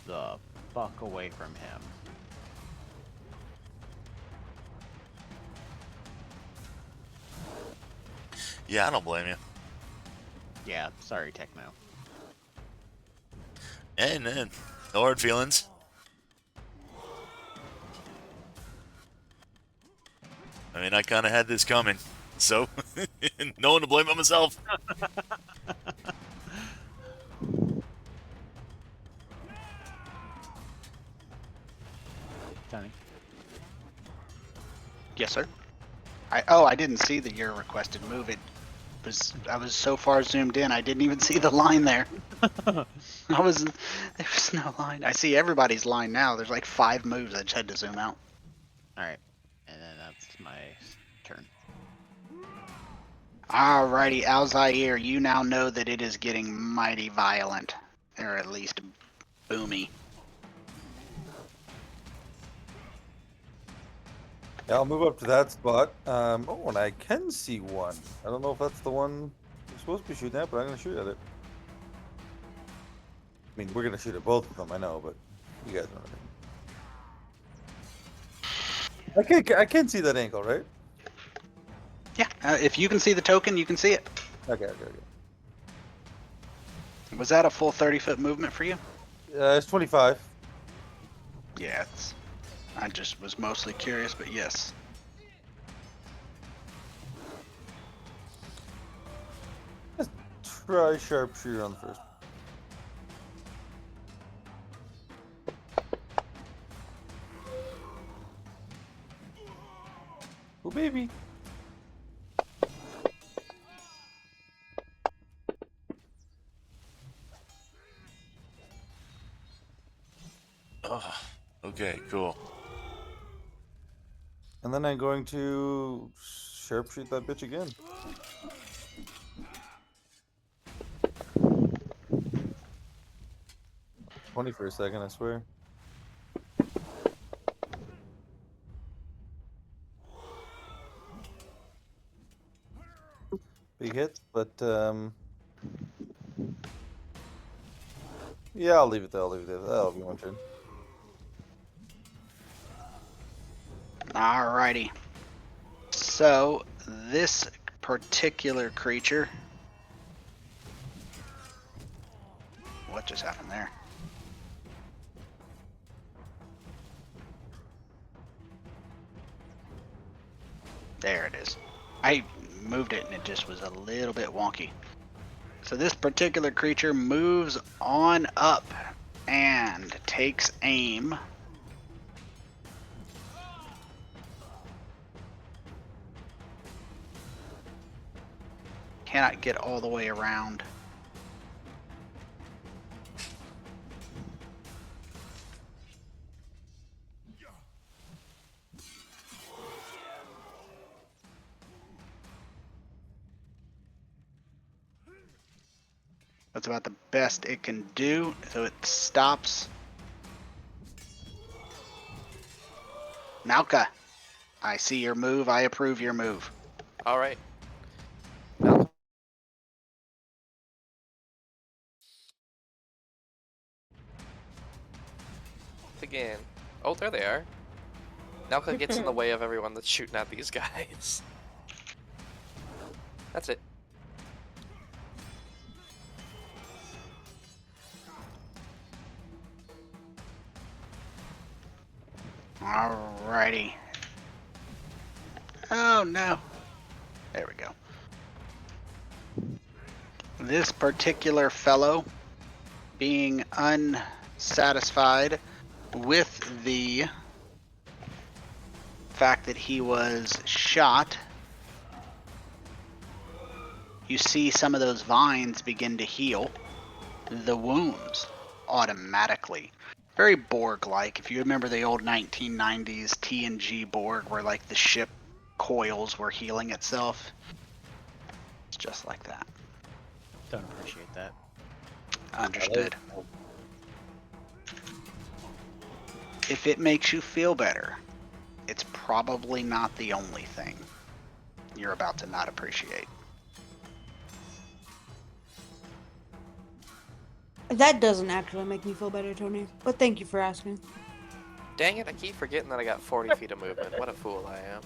the fuck away from him. Yeah, I don't blame you. Yeah, sorry, Tekno. And then, no hard feelings. I mean, I kind of had this coming, so no one to blame but myself. Tony. Yes, sir. I didn't see that your requested move. I was so far zoomed in, I didn't even see the line there. There was no line. I see everybody's line now. There's like 5 moves. I just had to zoom out. Alright. And then that's my turn. Alrighty, Alzair, you now know that it is getting mighty violent, or at least boomy. Yeah, I'll move up to that spot. Oh, and I can see one. I don't know if that's the one you're supposed to be shooting at, but I'm going to shoot at it. I mean, we're going to shoot at both of them, I know, but you guys know what I mean. I can't see that angle, right? Yeah, if you can see the token, you can see it. Okay. Was that a full 30-foot movement for you? It's 25. Yeah, I just was mostly curious, but yes. Let's try sharpshooter on the first. Oh, baby. Oh, okay, cool. And then I'm going to sharpshoot that bitch again. $20 for a second, I swear. Big hit, but yeah, I'll leave it there. That'll be one turn. Alrighty. So, this particular creature what just happened there. There it is. I moved it and it just was a little bit wonky. So this particular creature moves on up and takes aim. Cannot get all the way around. That's about the best it can do, so it stops. Malka, I see your move. I approve your move. All right. Malcolm. Again. Oh, there they are. Nalka gets in the way of everyone that's shooting at these guys. That's it. Alrighty. Oh no. There we go. This particular fellow, being unsatisfied with the fact that he was shot, you see some of those vines begin to heal the wounds automatically. Very Borg-like. If you remember the old 1990s TNG Borg where like the ship coils were healing itself. It's just like that. Don't appreciate that. Understood. If it makes you feel better, it's probably not the only thing you're about to not appreciate. That doesn't actually make me feel better, Tony. But thank you for asking. Dang it, I keep forgetting that I got 40 feet of movement. What a fool I am.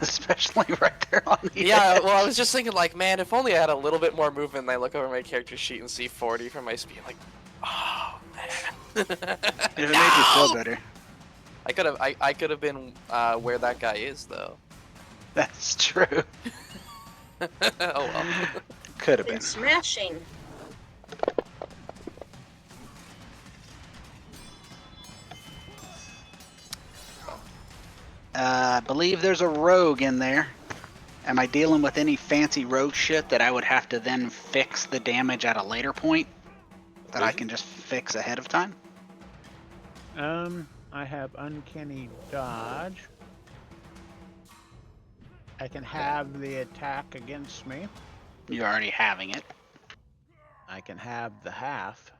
Especially right there on the Yeah, edge. well, I was just thinking, like, man, if only I had a little bit more movement and I look over my character sheet and see 40 for my speed, like, oh, man. If it made you feel better. I could have been where that guy is, though. That's true. Oh, well. Could have Been been. smashing. I believe there's a rogue in there. Am I dealing with any fancy rogue shit that I would have to then fix the damage at a later point? That I can just fix ahead of time? I have uncanny dodge. I can have the attack against me. You're already having it. I can have the half.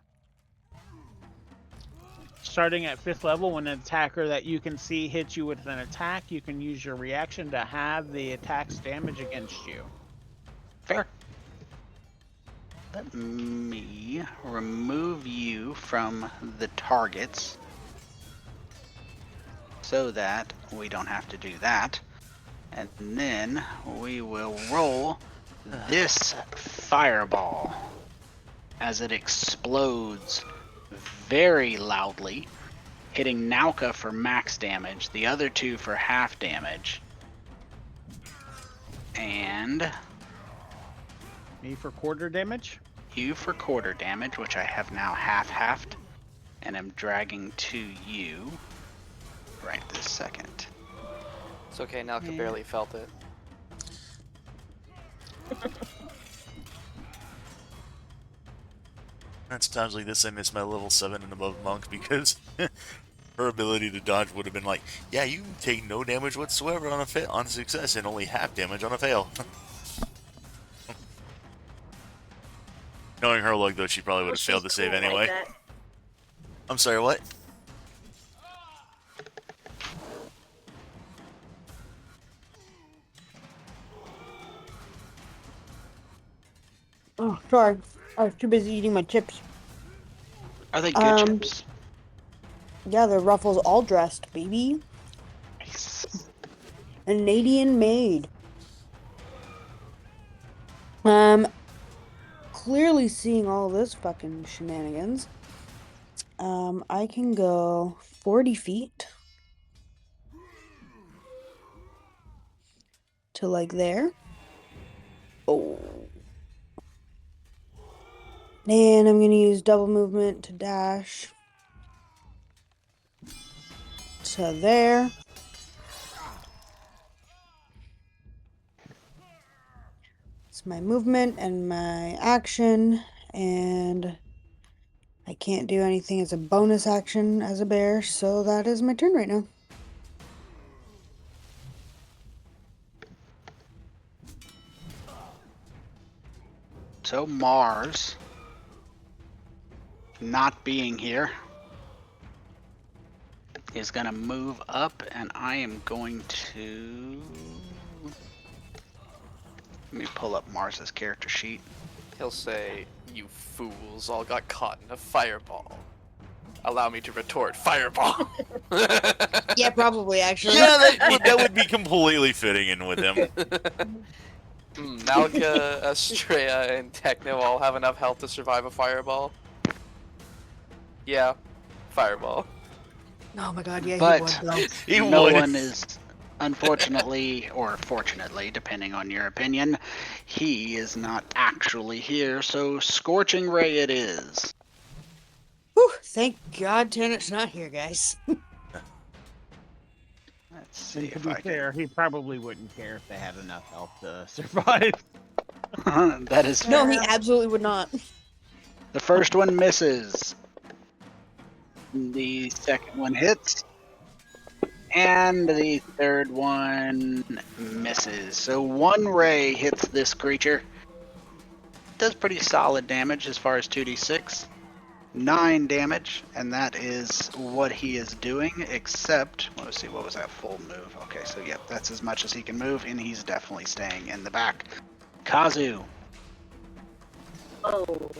Starting at 5th level, when an attacker that you can see hits you with an attack, you can use your reaction to have the attack's damage against you. Fair. Let me remove you from the targets so that we don't have to do that. And then we will roll this fireball as it explodes very loudly, hitting Nauka for max damage, the other two for half damage. And Me for quarter damage? you for quarter damage, which I have now half-halved, and I'm dragging to you right this second. It's okay, Nalka Yeah. barely felt it. That's times like this I miss my level 7 and above monk because her ability to dodge would have been like, yeah, you take no damage whatsoever on on success and only half damage on a fail. Knowing her luck though, she probably would have failed to save anyway. Like I'm sorry, what? Oh, sorry. I was too busy eating my chips. Are they good chips? Yeah, they're Ruffles all dressed, baby. Nice. Canadian made. clearly seeing all this fucking shenanigans, I can go 40 feet to like there. Oh. And I'm gonna use double movement to dash to there. It's my movement and my action, and I can't do anything as a bonus action as a bear, so that is my turn right now. So Mars, not being here, is going to move up, and I am going to... Let me pull up Mars's character sheet. He'll say, "You fools all got caught in a fireball. Allow me to retort, fireball." Yeah, probably, actually. Yeah, that would be completely fitting in with him. Malka, Estrella, and Tekno all have enough health to survive a fireball. Yeah, fireball. Oh my god, yeah, But he would, though. He no would. one is, unfortunately, or fortunately, depending on your opinion, he is not actually here, so Scorching Ray it is. Whew, thank god Tenet's not here, guys. Let's see And to if be I fair, he probably wouldn't care if they had enough health to survive. can... That is No, fair. he absolutely would not. The first one misses. The second one hits. And the third one misses. So one ray hits this creature. Does pretty solid damage as far as 2d6. 9 damage, and that is what he is doing, except, let's see, what was that full move? Okay, so yep, that's as much as he can move, and he's definitely staying in the back. Kazu. Oh.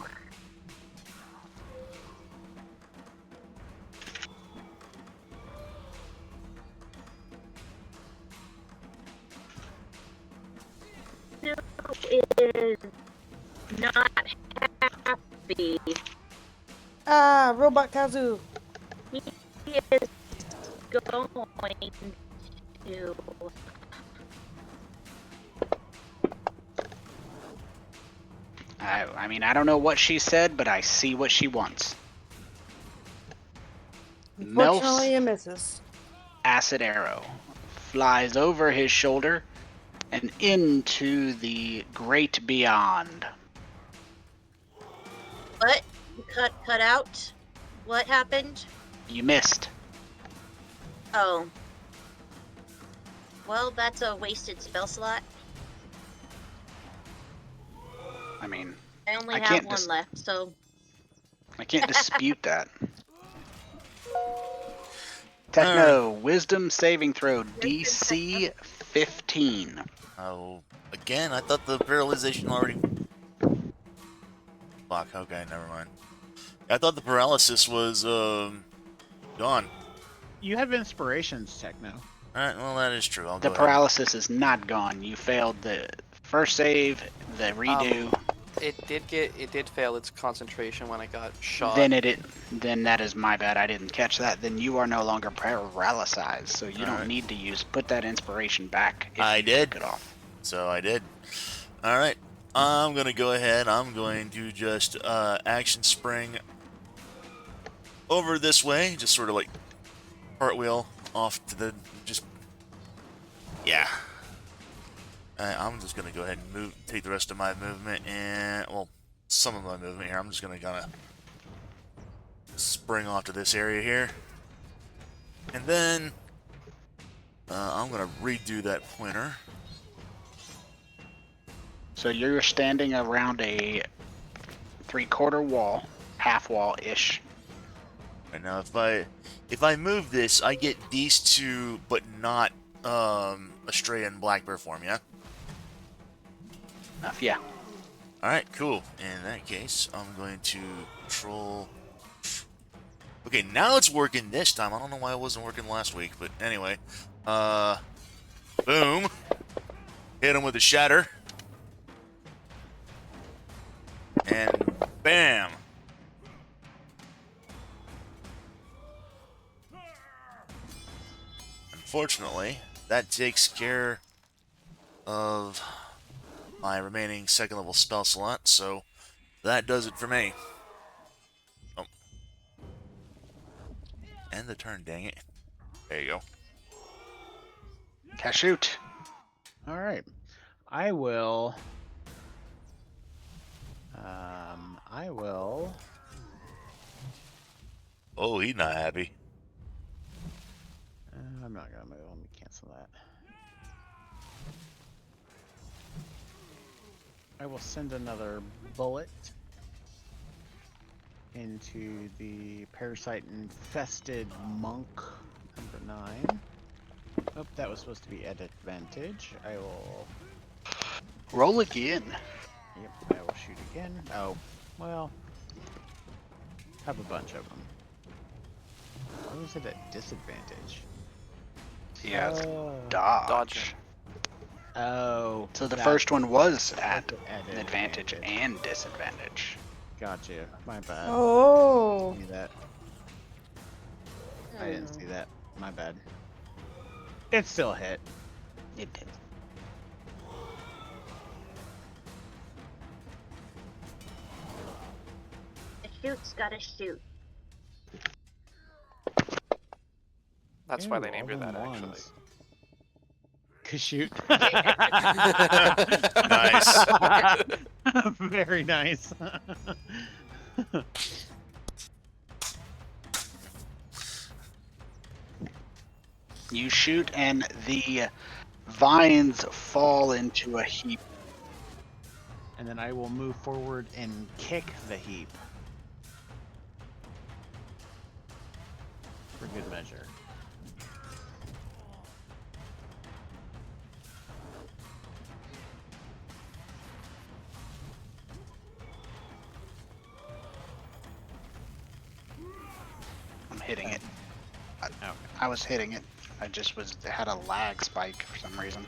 Is not happy. Ah, Robot Kazu. He is going to. I mean, I don't know what she said, but I see what she wants. Unfortunately, Melf's it misses. acid arrow flies over his shoulder and into the great beyond. What? You cut out? What happened? You missed. Oh. Well, that's a wasted spell slot. I mean, I only I have can't one left, so I can't dispute that. Tekno, wisdom saving throw, DC 15. Oh, again, I thought the paralyzation already... Fuck, okay, never mind. I thought the paralysis was, gone. You have inspirations, Techno. Alright, well, that is true. I'll The go ahead. paralysis is not gone. You failed the first save, the redo. It did fail its concentration when I got shot. Then that is my bad. I didn't catch that. Then you are no longer paralyzed, so you don't Alright. need to put that inspiration back. If I you did. took it off. So I did. Alright, I'm gonna go ahead. I'm going to just, action spring over this way. Just sort of like cartwheel off to the, just, yeah. I'm just gonna go ahead and take the rest of my movement and, well, some of my movement here. I'm just gonna kind of spring off to this area here, and then I'm gonna redo that pointer. So you're standing around a 3/4 wall, half wall-ish. Right now, if I move this, I get these two, but not Estrella and Black Bear form. Yeah. Enough, yeah. All right, cool. In that case, I'm going to control. Okay, now it's working this time. I don't know why it wasn't working last week, but anyway. Boom. Hit him with a shatter. And bam! Unfortunately, that takes care of my remaining second level spell slot, so that does it for me. Oh. End the turn, dang it. There you go. Shoot. All right. I will. Oh, he's not happy. I'm not gonna move. Let me cancel that. I will send another bullet into the parasite infested monk number 9. Oh, that was supposed to be at advantage. I will. Roll again. Yep, I will shoot again. Oh, well, have a bunch of them. Why was it at disadvantage? Yeah, Oh. dodge. Dodging. Oh. So the that- first one was at at advantage and disadvantage. Gotcha. My bad. Oh. See that. I didn't see that. My bad. It still hit. It did. The shoot's gotta shoot. That's why they Ew, named all her that, them actually. ones. Kashoot. Nice. Very nice. You shoot, and the vines fall into a heap. And then I will move forward and kick the heap. For good measure. I'm hitting it. Okay. I was hitting it. I just had a lag spike for some reason.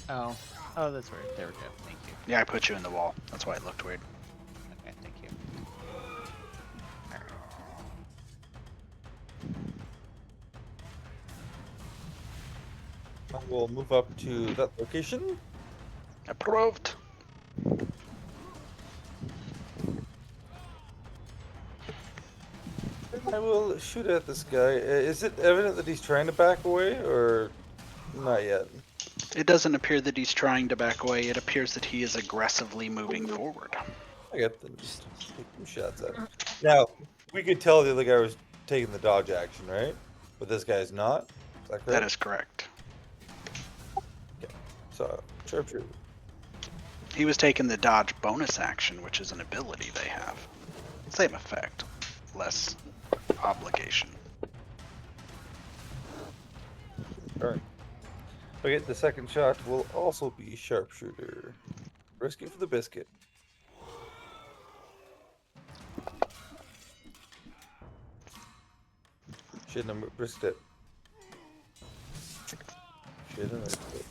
Oh. Oh, that's weird. There we go. Thank you. Yeah, I put you in the wall. That's why it looked weird. Okay, thank you. I will move up to that location. Approved. I will shoot at this guy. Is it evident that he's trying to back away, or not yet? It doesn't appear that he's trying to back away. It appears that he is aggressively moving forward. I get them. Just take some shots at him. Now, we could tell the other guy was taking the dodge action, right? But this guy's not. Is that correct? That is correct. So, sharpshooter. He was taking the dodge bonus action, which is an ability they have. Same effect, less obligation. Alright. Okay, the second shot will also be sharpshooter. Risk it for the biscuit. Shouldn't have risked it. Shouldn't have risked it.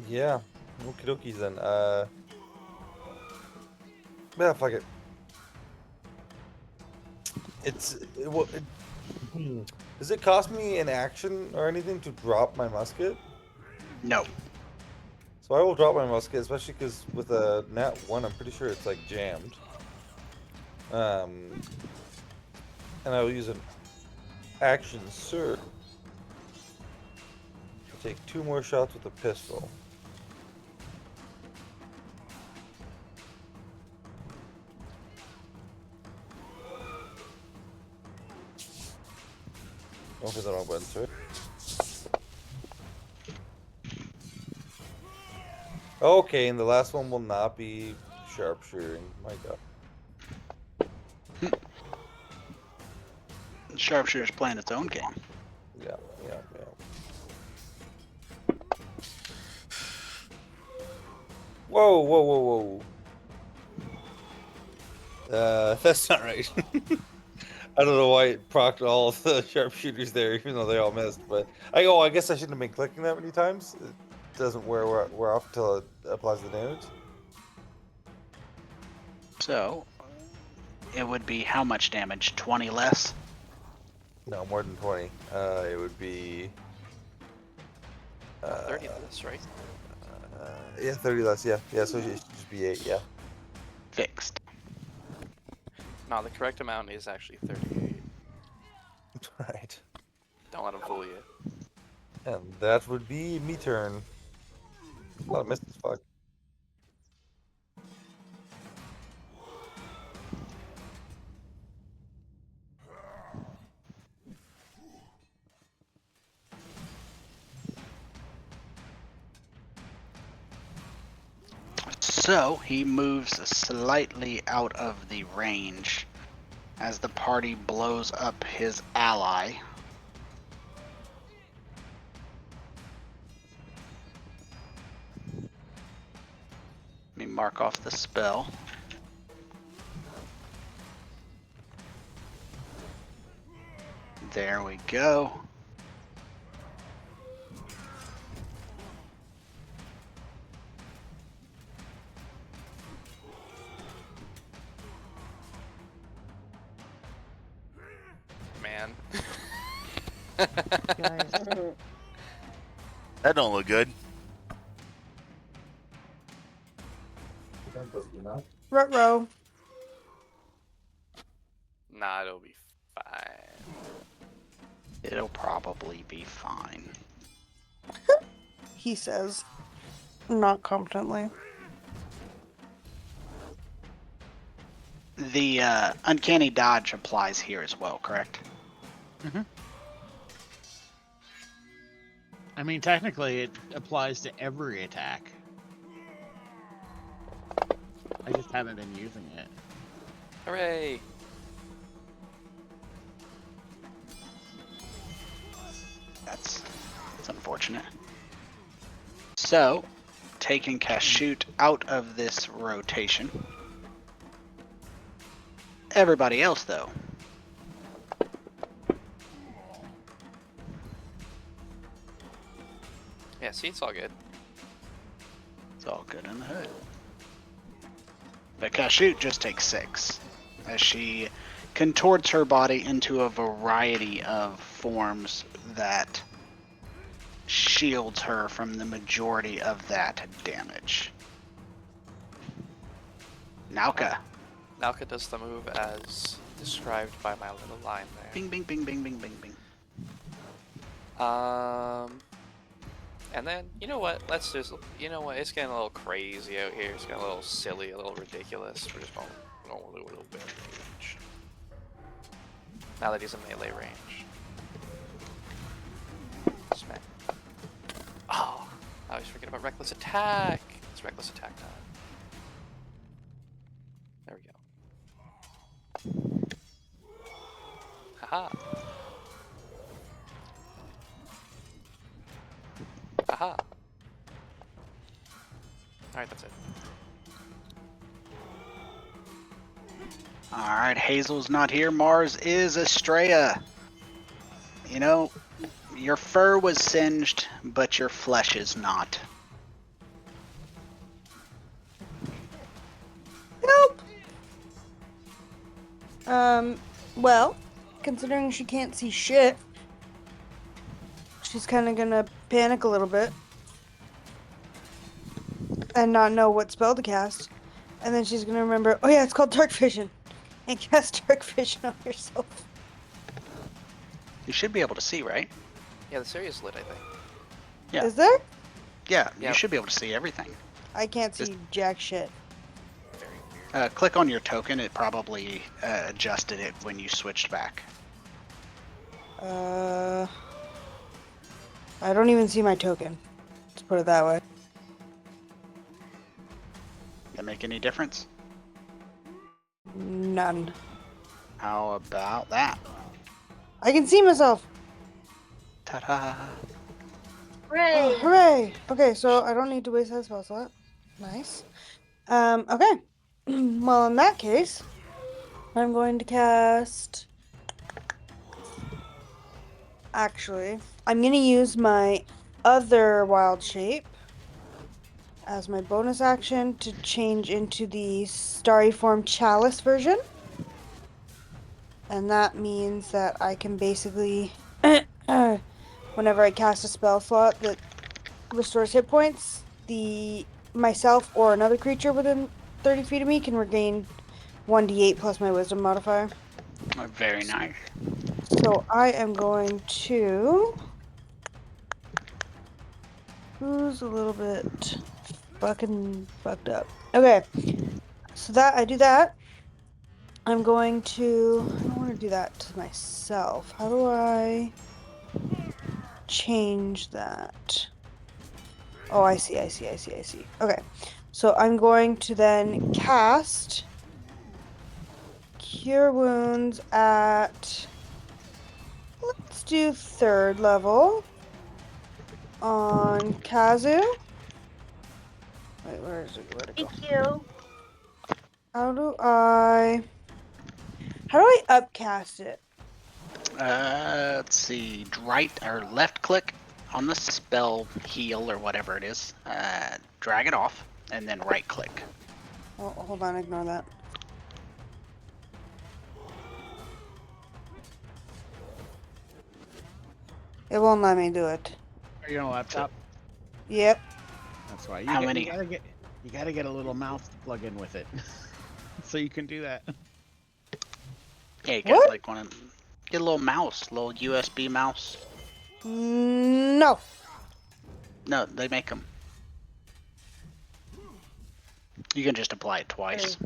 Yeah. Okie dokies then. Yeah, fuck it. Does it cost me an action or anything to drop my musket? No. So I will drop my musket, especially because with a nat 1, I'm pretty sure it's like jammed. And I will use an action surge to take 2 more shots with a pistol. Don't hit the wrong button, sir. Okay, and the last one will not be sharpshooting. My god. Sharpshooter's playing its own game. Yeah. Whoa. That's not right. I don't know why it procced all the sharpshooters there, even though they all missed. But I guess I shouldn't have been clicking that many times. It doesn't wear off until it applies the damage. So it would be how much damage? 20 less? No, more than 20. It would be 30 less, right? yeah, 30 less. Yeah, yeah. So it should just be 8. Yeah. Fixed. No, the correct amount is actually 38. Right. Don't let him fool you. And that would be me turn. A lot of misses. Fuck. So he moves slightly out of the range as the party blows up his ally. Let me mark off the spell. There we go. Man. Guys, That don't look good. Ruh-roh. Nah, it'll be fine. It'll probably be fine. He says, not confidently. The uncanny dodge applies here as well, correct? I mean, technically, it applies to every attack. I just haven't been using it. Hooray! That's unfortunate. So, taking Kashoot out of this rotation. Everybody else, though. Yeah, see, it's all good. It's all good in the hood. But Kashoot just takes 6 as she contorts her body into a variety of forms that shields her from the majority of that damage. Nauka. Nalka does the move as described by my little line there. Bing, bing, bing, bing, bing, bing, bing. And then, you know what? Let's just, you know what? It's getting a little crazy out here. It's getting a little silly, a little ridiculous. We're just going to do a little bit of range. Now that he's in melee range. Smack. Oh, I was forgetting about reckless attack. It's reckless attack time. There we go. Haha. Haha. Alright, that's it. Alright, Hazel's not here. Mars is Estrella. You know, your fur was singed, but your flesh is not. Help! Well, considering she can't see shit, she's kind of gonna panic a little bit and not know what spell to cast. And then she's gonna remember, oh yeah, it's called Dark Vision. And cast Dark Vision on yourself. You should be able to see, right? Yeah, the series lit, I think. Yeah. Is there? Yeah, Yep. you should be able to see everything. I can't see jack shit. Very weird. Click on your token. It probably adjusted it when you switched back. I don't even see my token. Let's put it that way. That make any difference? None. How about that? I can see myself. Ta-da! Hooray! Oh, hooray! Okay, so I don't need to waste that spell slot. Nice. Okay. Well, in that case, I'm going to cast. Actually, I'm going to use my other wild shape as my bonus action to change into the starry form chalice version. And that means that I can basically, whenever I cast a spell slot that restores hit points, myself or another creature within 30 feet of me can regain 1d8 plus my wisdom modifier. Oh, very nice. So I am going to... Who's a little bit fucking fucked up? Okay, so I do that. I'm going to... I don't want to do that to myself. How do I change that? Oh, I see. Okay, so I'm going to then cast Cure Wounds at... Let's do 3rd level on Kazu. Wait, where is it? Where'd it go? Thank you. How do I upcast it? Let's see. Right or left click on the spell heal or whatever it is. Drag it off, and then right click. Oh, hold on, ignore that. It won't let me do it. Are you on a laptop? Yep. That's why. How many? You gotta get a little mouse to plug in with it, so you can do that. Yeah, you got What? like get a little mouse, little USB mouse. No. No, they make them. You can just apply it twice,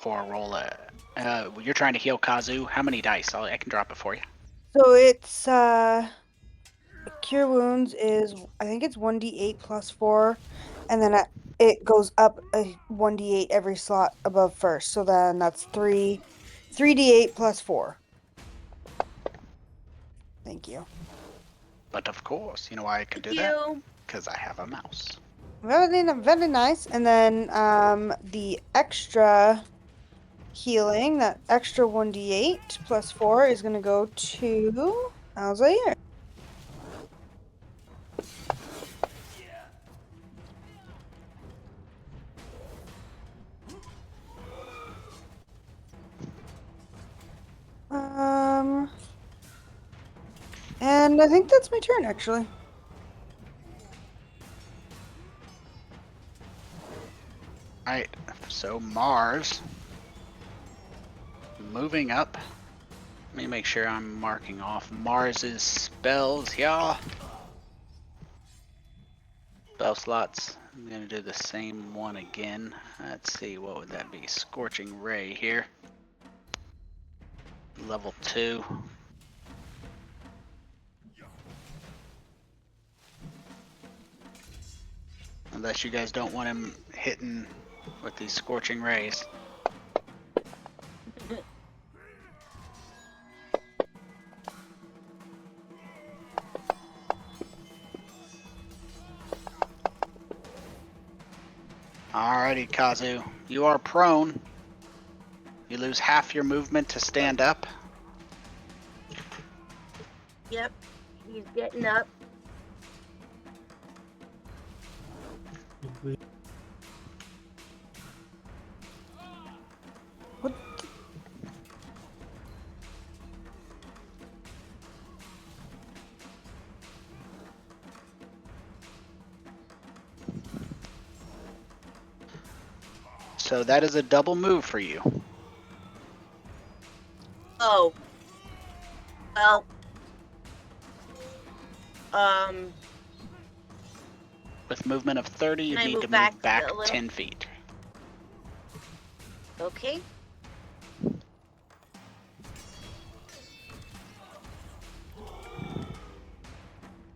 or roll a. You're trying to heal Kazu. How many dice? I can drop it for you. So it's Cure Wounds is, I think it's 1d8 plus 4, and then it goes up a 1d8 every slot above first. So then that's 3d8 plus 4. Thank you. But of course, you know why I can do Thank that? you. Because I have a mouse. Very nice. And then the extra healing, that extra 1d8 plus 4 is gonna go to Alzair. And I think that's my turn, actually. Alright, so Mars. Moving up. Let me make sure I'm marking off Mars's spells, y'all. Spell slots. I'm gonna do the same one again. Let's see, what would that be? Scorching Ray here. Level 2. Unless you guys don't want him hitting with these Scorching Rays. Alrighty, Kazu. You are prone. You lose half your movement to stand up. Yep. He's getting up. What? So that is a double move for you. Oh. Well. With movement of 30, you Can I need move to back move back a little? 10 feet. Okay.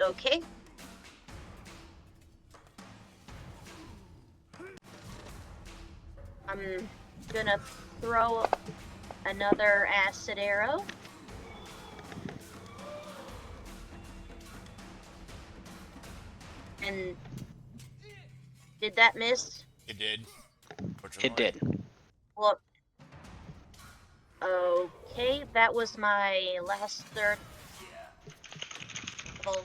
Okay. I'm gonna throw another acid arrow. And did that miss? It did. It did. Well, okay, that was my last third level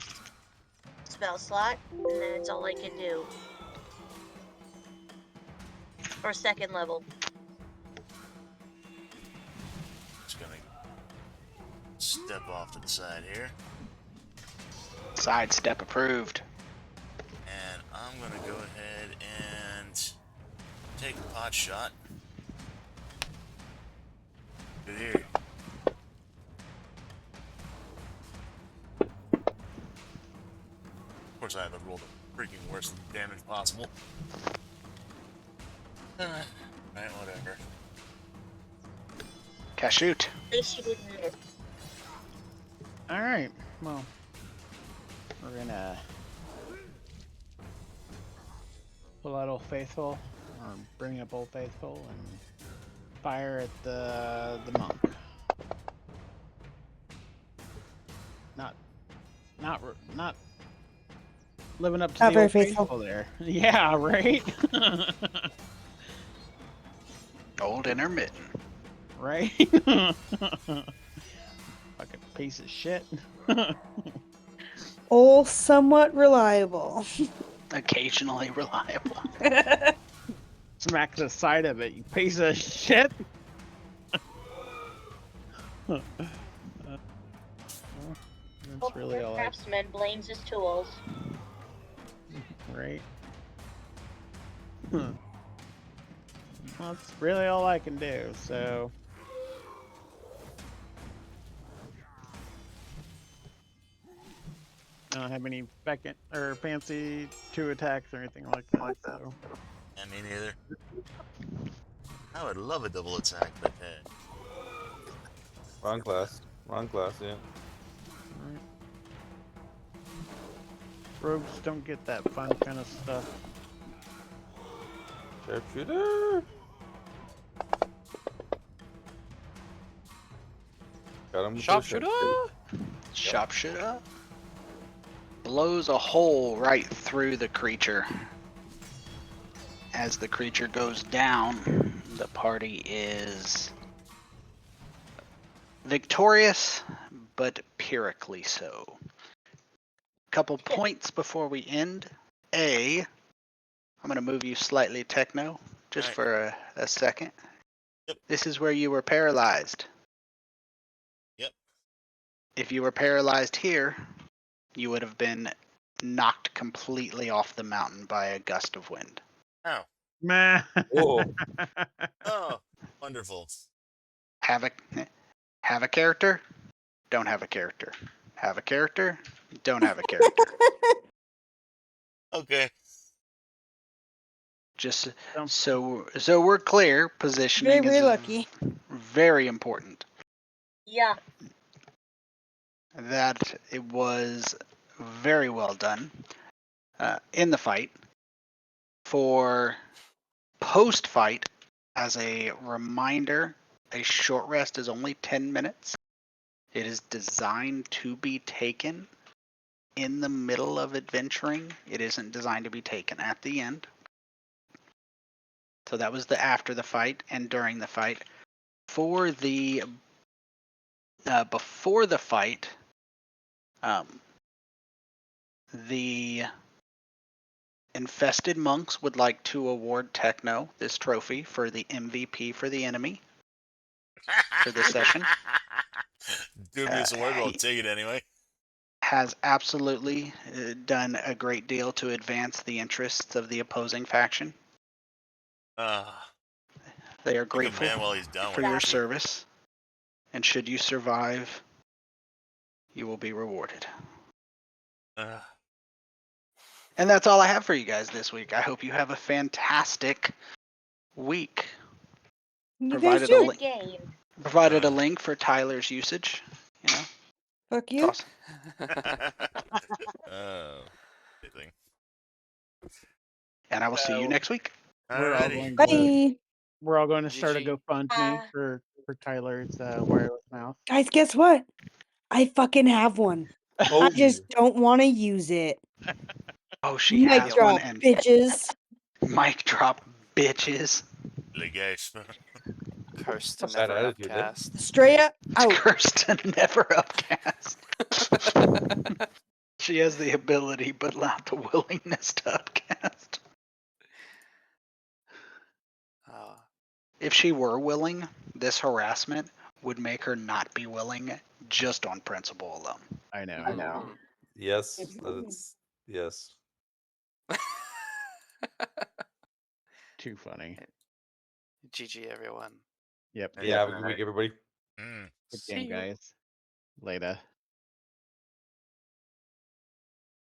spell slot, and that's all I can do. Or second level. Just gonna step off to the side here. Sidestep approved. And I'm gonna go ahead and take a pot shot. Good here. Of course, I have to roll the freaking worst damage possible. Right, whatever. Cashoot. At least you didn't miss. All right. Well, we're gonna pull out Old Faithful, or bring up Old Faithful, and fire at the monk. Not living up to Not the very Old faithful. there. Yeah, right. Old intermittent. Right. Fucking piece of shit. All somewhat reliable. Occasionally reliable. Smack the side of it, you piece of shit. That's really all I Craftsman blames his tools. right. Well, that's really all I can do. So. I don't have any second or fancy 2 attacks or anything like that. So. Yeah, me neither. I would love a double attack, but Wrong class. Wrong class, yeah. Right. Rogues don't get that fun kind of stuff. Sharpshooter! Got him with the Sharpshooter! Sharpshooter blows a hole right through the creature. As the creature goes down, the party is victorious, but pyrrhically so. Couple points before we end. I'm going to move you slightly, Tekno, just Right. for a second. Yep. This is where you were paralyzed. Yep. If you were paralyzed here, you would have been knocked completely off the mountain by a gust of wind. oh, Meh. Whoa. oh, wonderful. Have a character, don't have a character. Have a character, don't have a character. Okay. Just Um, so we're clear, positioning Very is lucky. very important. Yeah. That it was very well done in the fight. For post-fight, as a reminder, a short rest is only 10 minutes. It is designed to be taken in the middle of adventuring. It isn't designed to be taken at the end. So that was the after the fight and during the fight. For the before the fight, the infested monks would like to award Tekno this trophy for the MVP for the enemy for this session. Dubious award, but I'll he- take it anyway. Has absolutely done a great deal to advance the interests of the opposing faction. They are Take a grateful man while he's down for with your it. service, and should you survive, you will be rewarded. And that's all I have for you guys this week. I hope you have a fantastic week. You guys Provided a too. link. Game. Provided a link for Tyler's usage. You know, Fuck it's you. awesome. Oh, good thing. And I will see you So- next week. We're all Alrighty. going to Bye. we're all going to start a GG. GoFundMe for Tyler's wireless mouse. Guys, guess what? I fucking have one. Oh, I just don't want to use it. Oh, she Mic has drop, one, and bitches. mic drop, bitches. Le guys. Cursed to Bad never attitude, eh? upcast. Straight up It's out. cursed to never upcast. She has the ability, but not the willingness to upcast. If she were willing, this harassment would make her not be willing just on principle alone. I know. Mhm. Yes, that's yes. Too funny. GG, everyone. Yep. Yeah, have a good week, everybody. Mm. Good See game, ya. guys. Later.